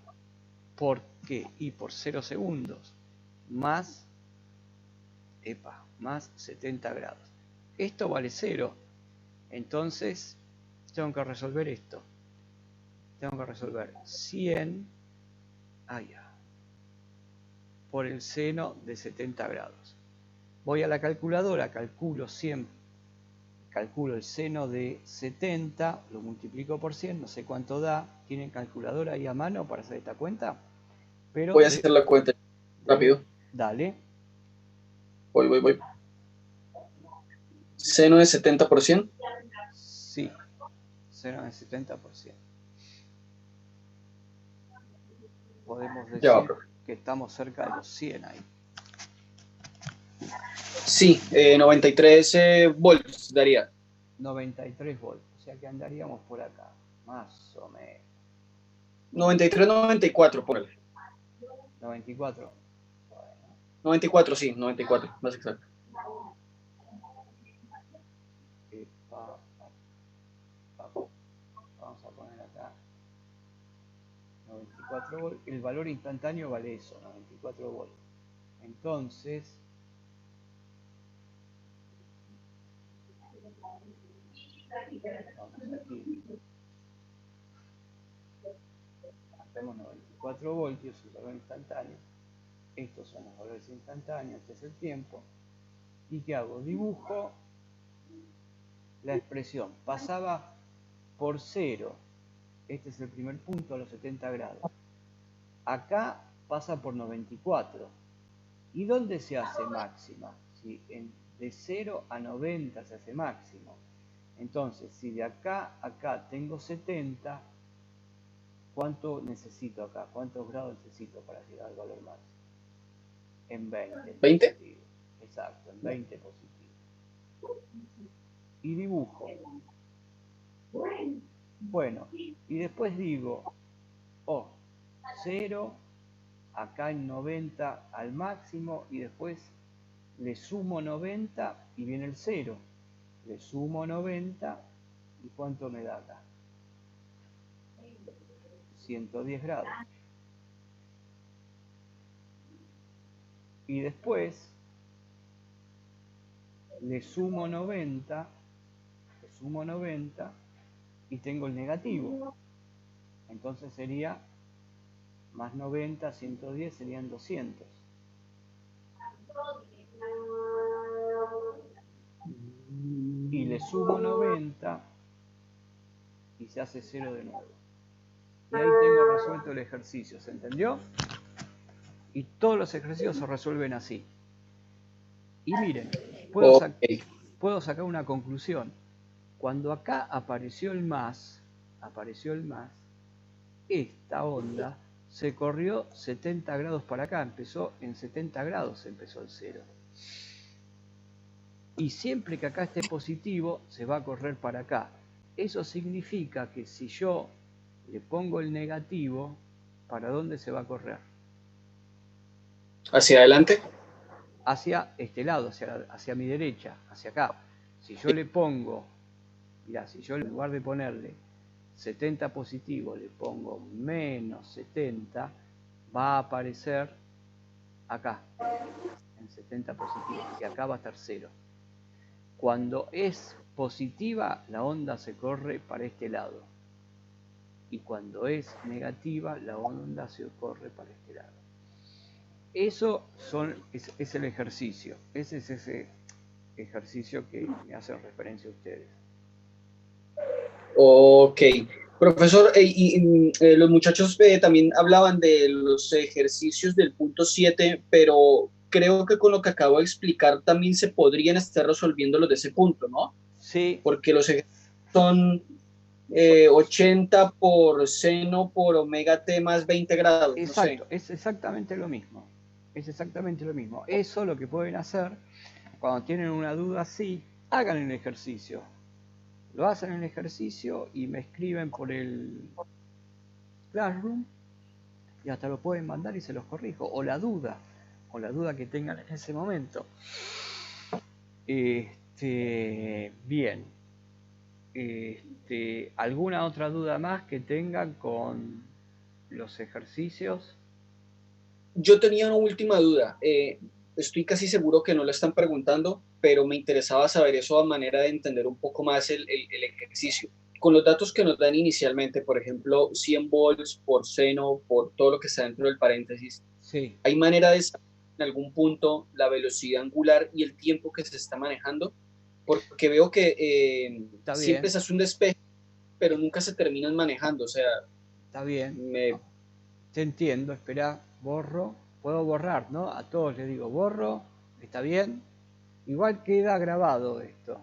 por qué y por 0 segundos más, más 70 grados. Esto vale 0. Entonces tengo que resolver esto. Tengo que resolver 100 por el seno de 70 grados. Voy a la calculadora, calculo 100, calculo el seno de 70, lo multiplico por 100, no sé cuánto da. ¿Tienen calculadora ahí a mano para hacer esta cuenta? Pero voy a hacer la cuenta rápido. Dale. Voy. Seno de 70%. Sí, seno de 70%. Podemos decir que estamos cerca de los 100 ahí. Sí, 93 volts daría. 93 volts, o sea que andaríamos por acá, más o menos. 93, 94, ponle. 94. Bueno. 94, sí, 94, más exacto. Vamos a poner acá 94 volts. El valor instantáneo vale eso, 94 volts. Entonces, vamos aquí. Hacemos 94 voltios, el valor instantáneo. Estos son los valores instantáneos, este es el tiempo. ¿Y qué hago? Dibujo la expresión. Pasaba por 0. Este es el primer punto a los 70 grados. Acá pasa por 94. ¿Y dónde se hace máxima? Si de 0 a 90 se hace máximo. Entonces, si de acá a acá tengo 70, ¿cuánto necesito acá? ¿Cuántos grados necesito para llegar al valor máximo? En 20. ¿20? Positivo. Exacto, en 20 positivo. Y dibujo. Bueno, y después digo, 0, acá en 90 al máximo, y después le sumo 90 y viene el 0. Le sumo 90 y ¿cuánto me da acá? 110 grados. Y después le sumo 90 y tengo el negativo. Entonces sería más 90, 110 serían 200. Y le sumo 90 y se hace 0 de nuevo. Y ahí tengo resuelto el ejercicio, ¿se entendió? Y todos los ejercicios se resuelven así. Y miren, puedo sacar una conclusión. Cuando acá apareció el más, esta onda se corrió 70 grados para acá, empezó en 70 grados, empezó el 0. Y siempre que acá esté positivo, se va a correr para acá. Eso significa que si yo le pongo el negativo, ¿para dónde se va a correr? ¿Hacia adelante? Hacia este lado, hacia mi derecha, hacia acá. Si yo le pongo, mirá, si yo en lugar de ponerle 70 positivo, le pongo menos 70, va a aparecer acá, en 70 positivo, y acá va a estar 0. Cuando es positiva, la onda se corre para este lado. Y cuando es negativa, la onda se corre para este lado. Eso es el ejercicio. Ese es ese ejercicio que me hacen referencia a ustedes. Ok. Profesor, los muchachos también hablaban de los ejercicios del punto 7, pero creo que con lo que acabo de explicar también se podrían estar resolviendo los de ese punto, ¿no? Sí. Porque los ejercicios son 80 por seno por omega t más 20 grados. Exacto, no sé. es exactamente lo mismo. Es exactamente lo mismo. Eso lo que pueden hacer, cuando tienen una duda así, hagan el ejercicio. Lo hacen en el ejercicio y me escriben por el Classroom y hasta lo pueden mandar y se los corrijo. O la duda que tengan en ese momento. Bien. ¿Alguna otra duda más que tengan con los ejercicios. Yo tenía una última duda. Estoy casi seguro que no lo están preguntando, pero me interesaba saber eso a manera de entender un poco más el ejercicio. Con los datos que nos dan inicialmente, por ejemplo, 100 volts por seno, por todo lo que está dentro del paréntesis, Sí, ¿hay manera de saber en algún punto la velocidad angular y el tiempo que se está manejando? Porque veo que está siempre bien, se hace un despeje, pero nunca se terminan manejando. O sea, está bien. me... Te entiendo, espera, borro. Puedo borrar, ¿no? A todos les digo borro, está bien. Igual queda grabado esto.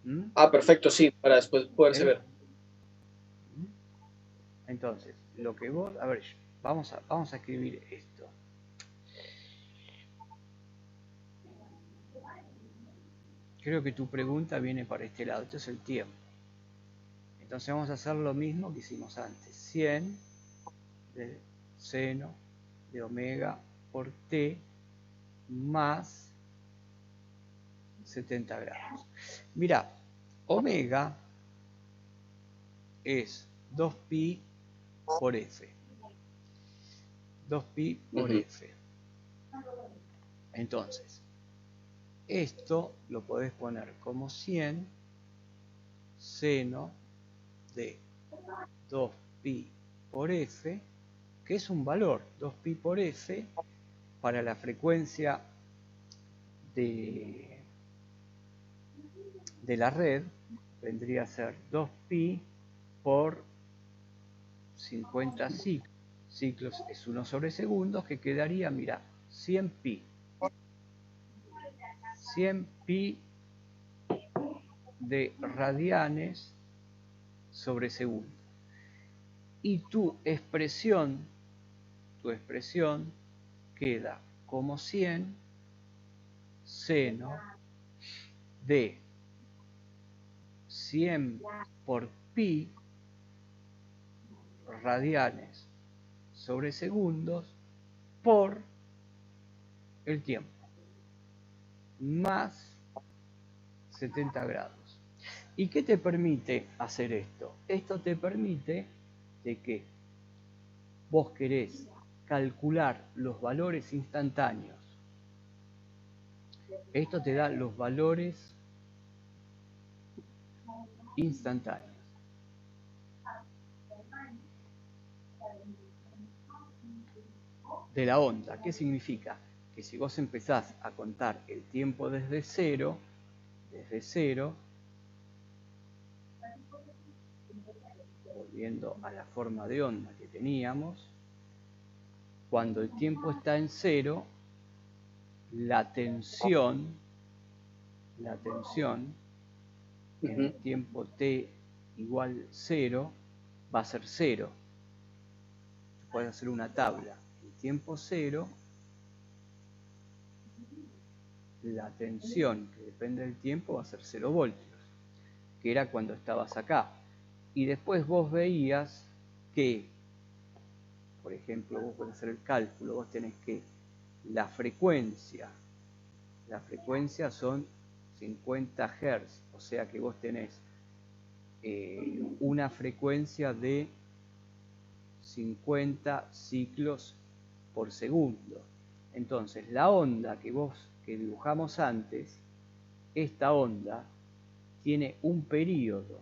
¿Mm? Ah, perfecto, sí, para después poderse ¿Eh? ver. Entonces, lo que vos, a ver, vamos a escribir esto. Creo que tu pregunta viene para este lado, esto es el tiempo. Entonces vamos a hacer lo mismo que hicimos antes. 100 de seno de omega por t más 70 grados. Mira, omega es 2pi por f. 2pi por f. Entonces, esto lo podés poner como 100 seno de 2pi por f, que es un valor, 2pi por f, para la frecuencia de la red, vendría a ser 2pi por 50 ciclos. Ciclos es 1 sobre segundos, que quedaría, mira, 100 pi. 100 pi de radianes sobre segundo. Y tu expresión queda como 100 seno de 100 por pi radianes sobre segundos por el tiempo más 70 grados. ¿Y qué te permite hacer esto? Esto te permite de que vos querés calcular los valores instantáneos. Esto te da los valores instantáneos. De la onda. ¿Qué significa? Que si vos empezás a contar el tiempo desde cero, volviendo a la forma de onda que teníamos, cuando el tiempo está en cero, la tensión en el tiempo t igual 0 va a ser 0. Puedes hacer una tabla. En tiempo 0, la tensión que depende del tiempo va a ser 0 voltios, que era cuando estabas acá. Y después vos veías que, por ejemplo, vos podés hacer el cálculo, vos tenés que la frecuencia son 50 Hz, o sea que vos tenés una frecuencia de 50 ciclos por segundo. Entonces, la onda que dibujamos antes, esta onda tiene un periodo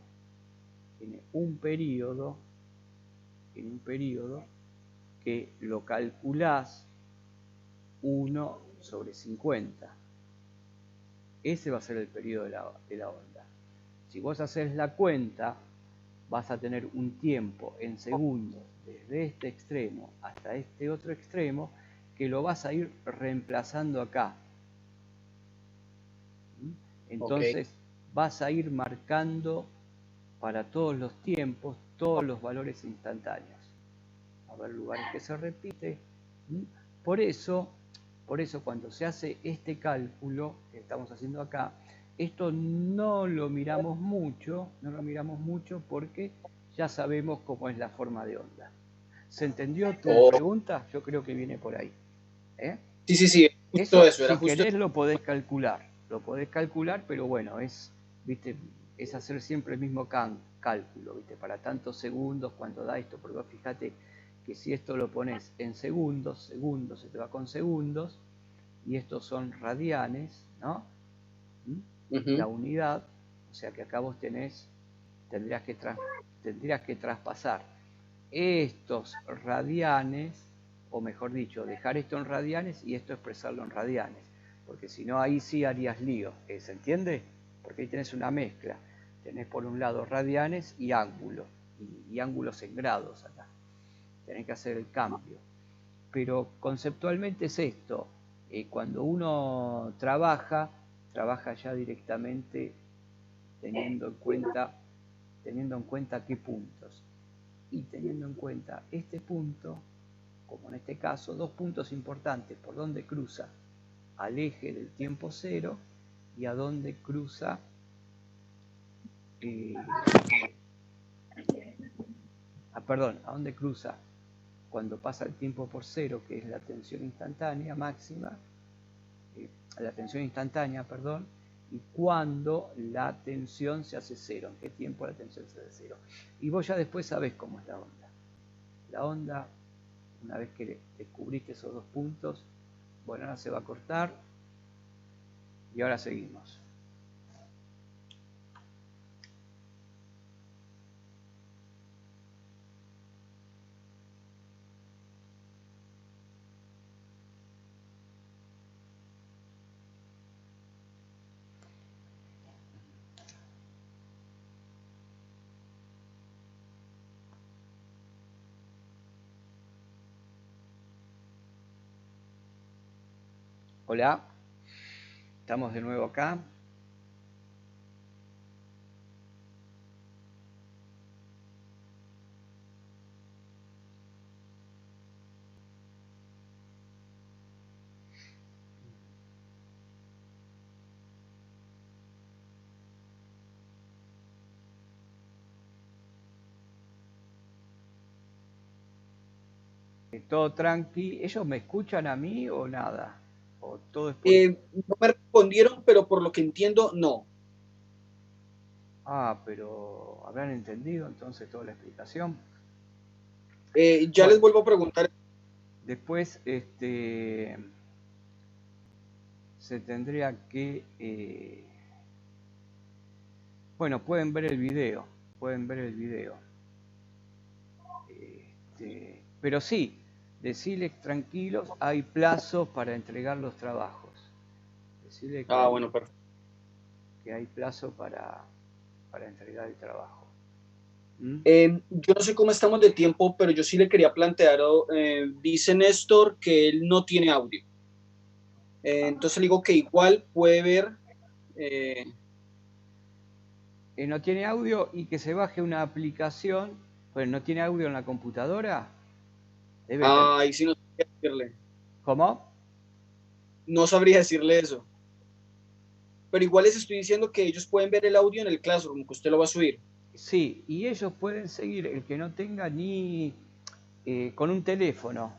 que lo calculás 1 sobre 50. Ese va a ser el periodo de la onda. Si vos haces la cuenta, vas a tener un tiempo en segundos desde este extremo hasta este otro extremo que lo vas a ir reemplazando acá. Entonces vas a ir marcando para todos los tiempos todos los valores instantáneos. A ver, lugares que se repite. Por eso cuando se hace este cálculo que estamos haciendo acá, esto no lo miramos mucho porque ya sabemos cómo es la forma de onda. ¿Se entendió tu pregunta? Yo creo que viene por ahí. Sí, justo eso, era si justo. querés lo podés calcular, pero bueno, es hacer siempre el mismo cálculo, ¿viste? Para tantos segundos cuando da esto, porque fíjate que si esto lo pones en segundos, segundos se te va con segundos, y estos son radianes, ¿no? La unidad, o sea que acá vos tendrías que traspasar estos radianes, o mejor dicho, dejar esto en radianes y esto expresarlo en radianes, porque si no ahí sí harías lío, ¿se entiende? Porque ahí tenés una mezcla, tenés por un lado radianes y ángulos, y ángulos en grados acá, tenés que hacer el cambio. Pero conceptualmente es esto, cuando uno trabaja ya directamente teniendo en cuenta qué puntos, y teniendo en cuenta este punto, como en este caso, dos puntos importantes, por donde cruza al eje del tiempo cero y a donde cruza a donde cruza cuando pasa el tiempo por cero, que es la tensión instantánea máxima, y cuando la tensión se hace cero, en qué tiempo la tensión se hace cero. Y vos ya después sabés cómo es la onda. La onda, una vez que descubriste esos dos puntos, bueno, ahora se va a cortar y ahora seguimos. Hola, estamos de nuevo acá. Todo tranqui. ¿Ellos me escuchan a mí o nada? ¿O todo es por... No me respondieron, pero por lo que entiendo, no. pero ¿habrán entendido entonces toda la explicación? Ya les vuelvo a preguntar. Después, se tendría que... bueno, pueden ver el video. Pero sí, decirles tranquilos, hay plazos para entregar los trabajos. Decirles que Bueno, perfecto. Que hay plazo para entregar el trabajo. Yo no sé cómo estamos de tiempo, pero yo sí le quería plantear, dice Néstor que él no tiene audio. Entonces le digo que igual puede ver. No tiene audio y que se baje una aplicación, pues no tiene audio en la computadora. Ahí sí no sabría decirle. ¿Cómo? No sabría decirle eso. Pero igual les estoy diciendo que ellos pueden ver el audio en el Classroom, que usted lo va a subir. Sí, y ellos pueden seguir, el que no tenga ni con un teléfono,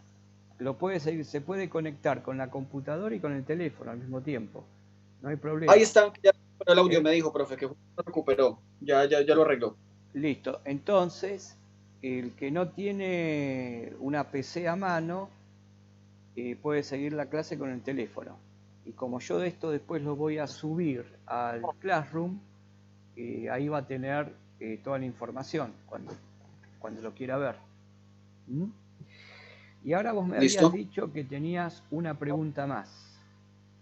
lo puede seguir, se puede conectar con la computadora y con el teléfono al mismo tiempo. No hay problema. Ahí está, ya el audio me dijo, profe, que lo recuperó. Ya lo arregló. Listo. Entonces, el que no tiene una PC a mano puede seguir la clase con el teléfono. Y como yo de esto después lo voy a subir al Classroom, ahí va a tener toda la información cuando lo quiera ver. Y ahora vos me habías dicho que tenías una pregunta más.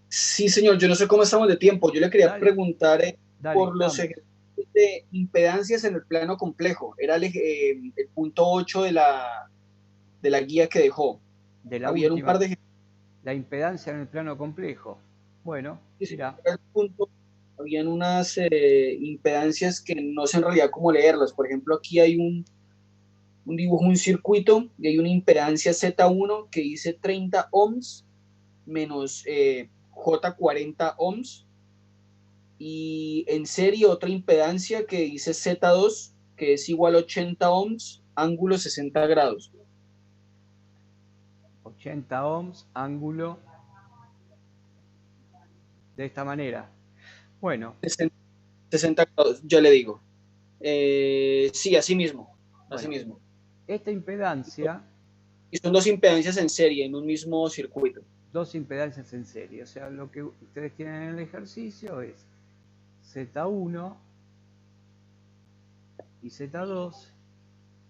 Sí, señor, yo no sé cómo estamos de tiempo. Yo le quería preguntar por los ejercicios de impedancias en el plano complejo. Era el punto 8 de la guía que dejó. Había un par de... La impedancia en el plano complejo. Bueno, mira. Habían unas impedancias que no sé en realidad cómo leerlas. Por ejemplo, aquí hay un dibujo, un circuito, y hay una impedancia Z1 que dice 30 ohms menos J40 ohms. Y en serie otra impedancia que dice Z2, que es igual a 80 ohms, ángulo 60 grados. 80 ohms, ángulo de esta manera. Bueno. 60 grados, ya le digo. Sí, así mismo. Así mismo. Esta impedancia Y son dos impedancias en serie en un mismo circuito. Dos impedancias en serie. O sea, lo que ustedes tienen en el ejercicio es Z1 y Z2,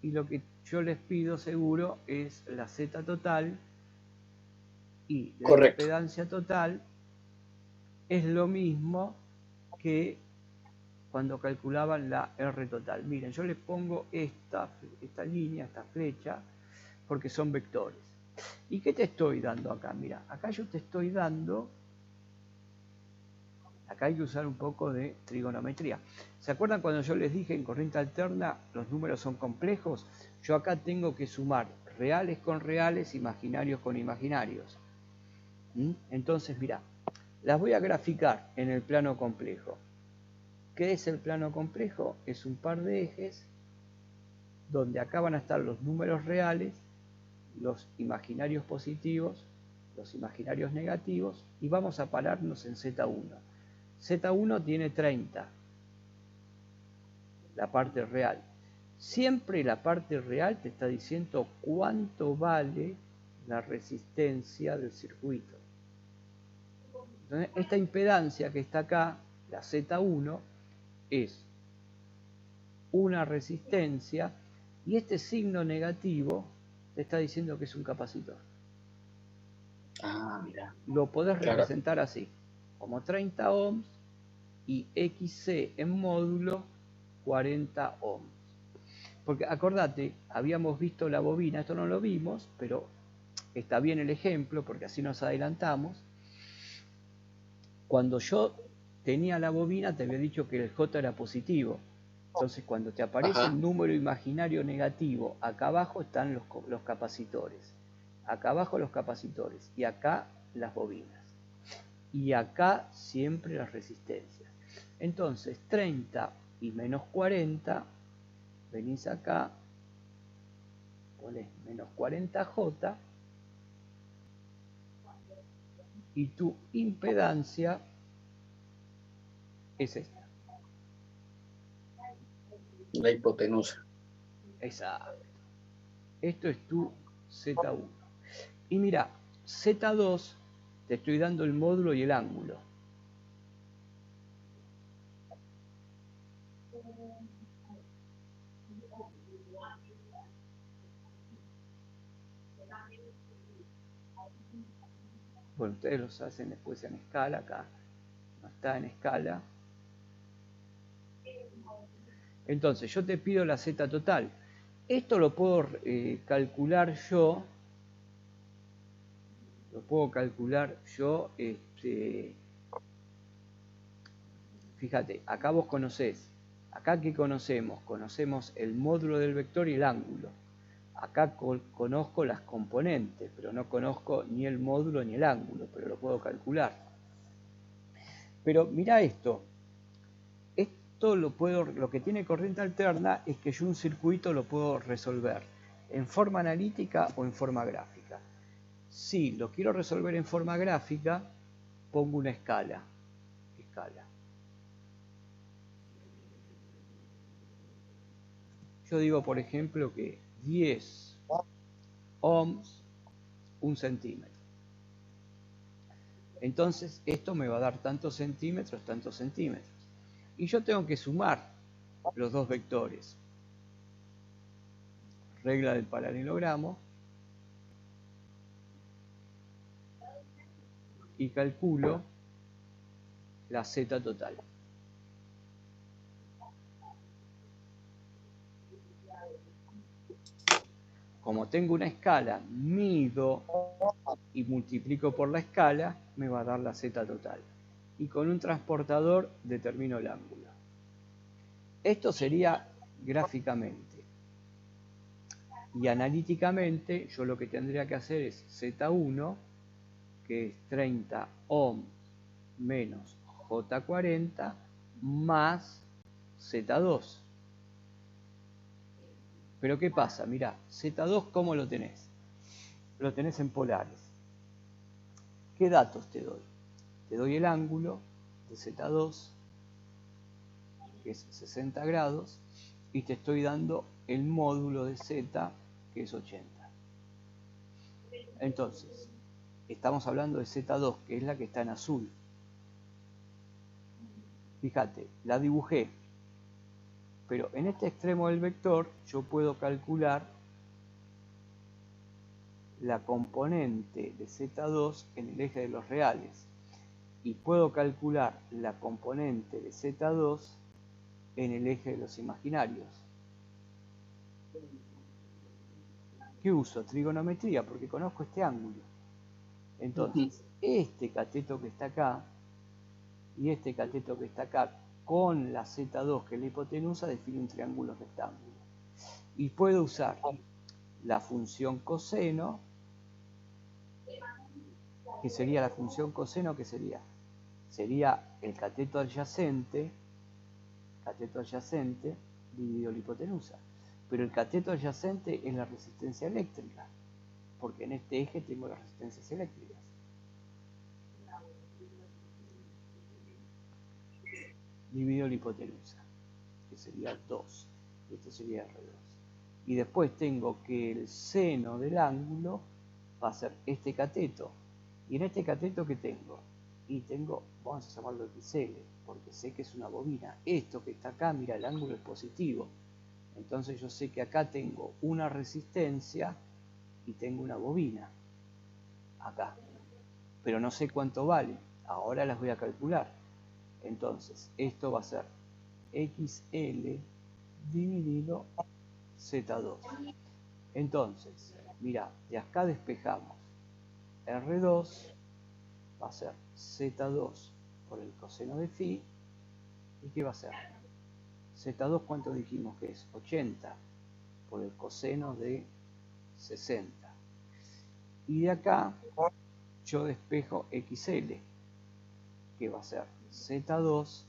y lo que yo les pido seguro es la Z total, y la Correcto. impedancia total es lo mismo que cuando calculaban la R total. Miren, yo les pongo esta línea, esta flecha, porque son vectores. ¿Y qué te estoy dando acá? Mira, acá yo te estoy dando, acá hay que usar un poco de trigonometría. ¿Se acuerdan cuando yo les dije en corriente alterna los números son complejos? Yo acá tengo que sumar reales con reales, imaginarios con imaginarios. Entonces, mira, las voy a graficar en el plano complejo. ¿Qué es el plano complejo? Es un par de ejes donde acá van a estar los números reales, los imaginarios positivos, los imaginarios negativos, y vamos a pararnos en Z1. Z1 tiene 30, la parte real. Siempre la parte real te está diciendo cuánto vale la resistencia del circuito. Entonces, esta impedancia que está acá, la Z1, es una resistencia, y este signo negativo te está diciendo que es un capacitor. Ah, mira. Lo podés Claro. representar así, como 30 ohms y XC en módulo 40 ohms. Porque acordate, habíamos visto la bobina, esto no lo vimos, pero está bien el ejemplo porque así nos adelantamos. Cuando yo tenía la bobina te había dicho que el J era positivo. Entonces cuando te aparece el número imaginario negativo, acá abajo están los capacitores. Acá abajo los capacitores y acá las bobinas. Y acá siempre las resistencias. Entonces 30 y menos 40, venís acá, ponés menos 40J, y tu impedancia es esta. La hipotenusa. Exacto. Esto es tu Z1. Y mira, Z2 te estoy dando el módulo y el ángulo. Bueno, ustedes los hacen después en escala, acá no está en escala. Entonces, yo te pido la Z total. Esto lo puedo calcular yo. Fíjate, acá vos conocés. Acá ¿qué conocemos? Conocemos el módulo del vector y el ángulo. Acá conozco las componentes, pero no conozco ni el módulo ni el ángulo, pero lo puedo calcular. Pero mira esto. Lo que tiene corriente alterna es que yo un circuito lo puedo resolver en forma analítica o en forma gráfica. Si lo quiero resolver en forma gráfica, pongo una escala. Yo digo, por ejemplo, que 10 ohms, 1 centímetro. Entonces, esto me va a dar tantos centímetros. Y yo tengo que sumar los dos vectores. Regla del paralelogramo. Y calculo la Z total. Como tengo una escala, mido y multiplico por la escala, me va a dar la Z total. Y con un transportador determino el ángulo. Esto sería gráficamente. Y analíticamente, yo lo que tendría que hacer es Z1, que es 30 ohms menos J40, más Z2. Pero ¿qué pasa? Mirá, Z2, ¿cómo lo tenés? Lo tenés en polares. ¿Qué datos te doy? Te doy el ángulo de Z2, que es 60 grados, y te estoy dando el módulo de Z, que es 80. Entonces, estamos hablando de Z2, que es la que está en azul. Fíjate, la dibujé, pero en este extremo del vector yo puedo calcular la componente de Z2 en el eje de los reales y puedo calcular la componente de Z2 en el eje de los imaginarios. ¿Qué uso? Trigonometría, porque conozco este ángulo. Entonces, este cateto que está acá y este cateto que está acá con la Z2, que es la hipotenusa, define un triángulo rectángulo. Y puedo usar la función coseno, que sería la función coseno, que sería el cateto adyacente dividido la hipotenusa. Pero el cateto adyacente es la resistencia eléctrica, porque en este eje tengo las resistencias eléctricas. Dividido la hipotenusa, que sería 2, y esto sería R2. Y después tengo que el seno del ángulo va a ser este cateto. Y en este cateto, ¿qué tengo? Y tengo, vamos a llamarlo XL, porque sé que es una bobina. Esto que está acá, mira, el ángulo es positivo. Entonces yo sé que acá tengo una resistencia y tengo una bobina. Acá. Pero no sé cuánto vale. Ahora las voy a calcular. Entonces, esto va a ser XL dividido Z2. Entonces, mira, de acá despejamos. R2 va a ser Z2 por el coseno de phi. ¿Y qué va a ser? Z2, ¿cuánto dijimos que es? 80 por el coseno de 60. Y de acá yo despejo XL, que va a ser Z2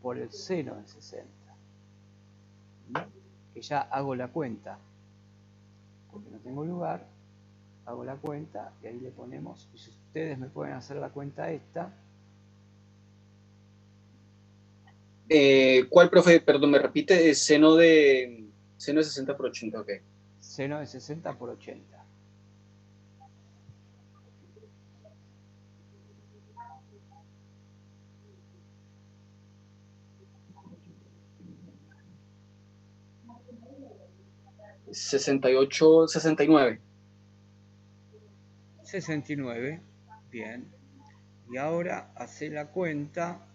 por el seno de 60. Que ya hago la cuenta, porque no tengo lugar, hago la cuenta y ahí le ponemos, y si ustedes me pueden hacer la cuenta esta. ¿Cuál, profe? Perdón, me repite, seno de 60 por 80, ok. Seno de 60 por 80. ¿68, 69? 69, bien. Y ahora hace la cuenta,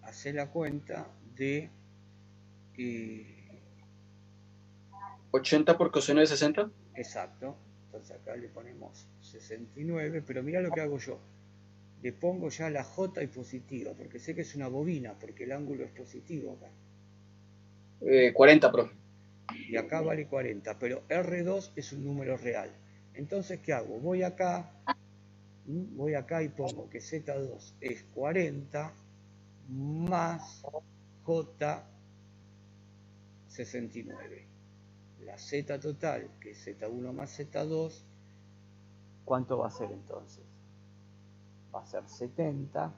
hace la cuenta de 80 por coseno de 60. Exacto. Entonces acá le ponemos 69, pero mira lo que hago yo. Le pongo ya la J y positiva, porque sé que es una bobina, porque el ángulo es positivo acá. 40, profe. Y acá vale 40, pero R2 es un número real. Entonces, ¿qué hago? Voy acá y pongo que Z2 es 40 más J 69. La Z total, que es Z1 más Z2, ¿cuánto va a ser entonces? Va a ser 70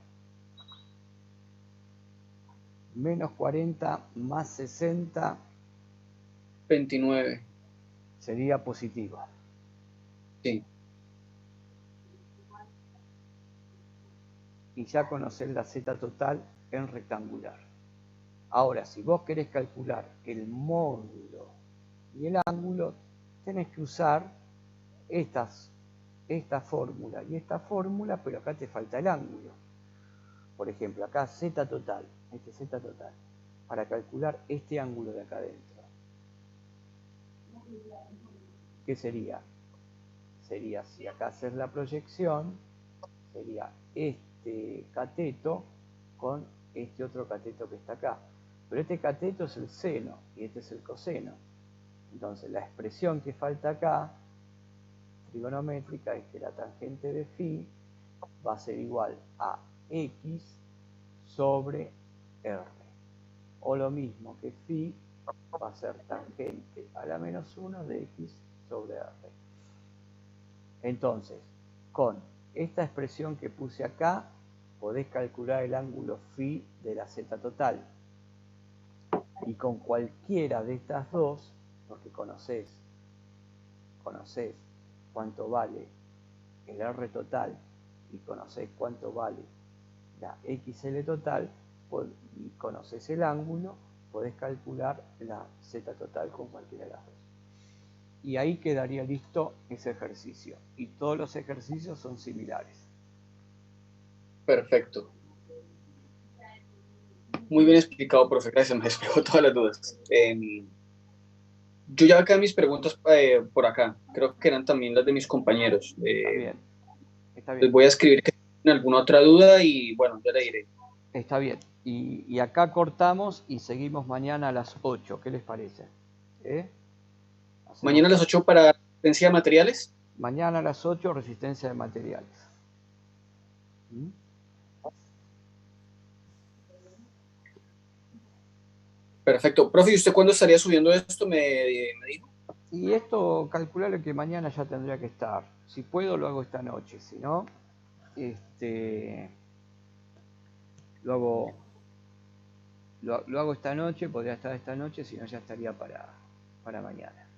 menos 40 más 60. 29. Sería positiva. Sí. Y ya conocés la Z total en rectangular. Ahora, si vos querés calcular el módulo y el ángulo, tenés que usar esta fórmula y esta fórmula, pero acá te falta el ángulo. Por ejemplo, acá Z total, este Z total, para calcular este ángulo de acá adentro. ¿Qué sería? Sería, si acá haces la proyección, sería este cateto con este otro cateto que está acá. Pero este cateto es el seno y este es el coseno. Entonces la expresión que falta acá, trigonométrica, es que la tangente de phi va a ser igual a x sobre r. O lo mismo que phi va a ser tangente a la menos 1 de x sobre r. Entonces, con esta expresión que puse acá, podés calcular el ángulo phi de la z total. Y con cualquiera de estas dos, porque conocés conocés cuánto vale el R total y conocés cuánto vale la XL total y conocés el ángulo, podés calcular la Z total con cualquiera de las dos. Y ahí quedaría listo ese ejercicio. Y todos los ejercicios son similares. Perfecto. Muy bien explicado, profe. Gracias, me despejó todas las dudas. Yo ya acá mis preguntas por acá. Creo que eran también las de mis compañeros. Está bien. Está Les bien. voy a escribir que tienen alguna otra duda y bueno, ya le diré. Está bien. Y acá cortamos y seguimos mañana a las 8. ¿Qué les parece? Mañana a las 8 para resistencia de materiales. Mañana a las 8, resistencia de materiales. Perfecto. Profe, ¿y usted cuándo estaría subiendo esto? Me dijo. Y esto, calcularle que mañana ya tendría que estar. Si puedo, lo hago esta noche. Si no, lo hago esta noche, podría estar esta noche, si no ya estaría para mañana.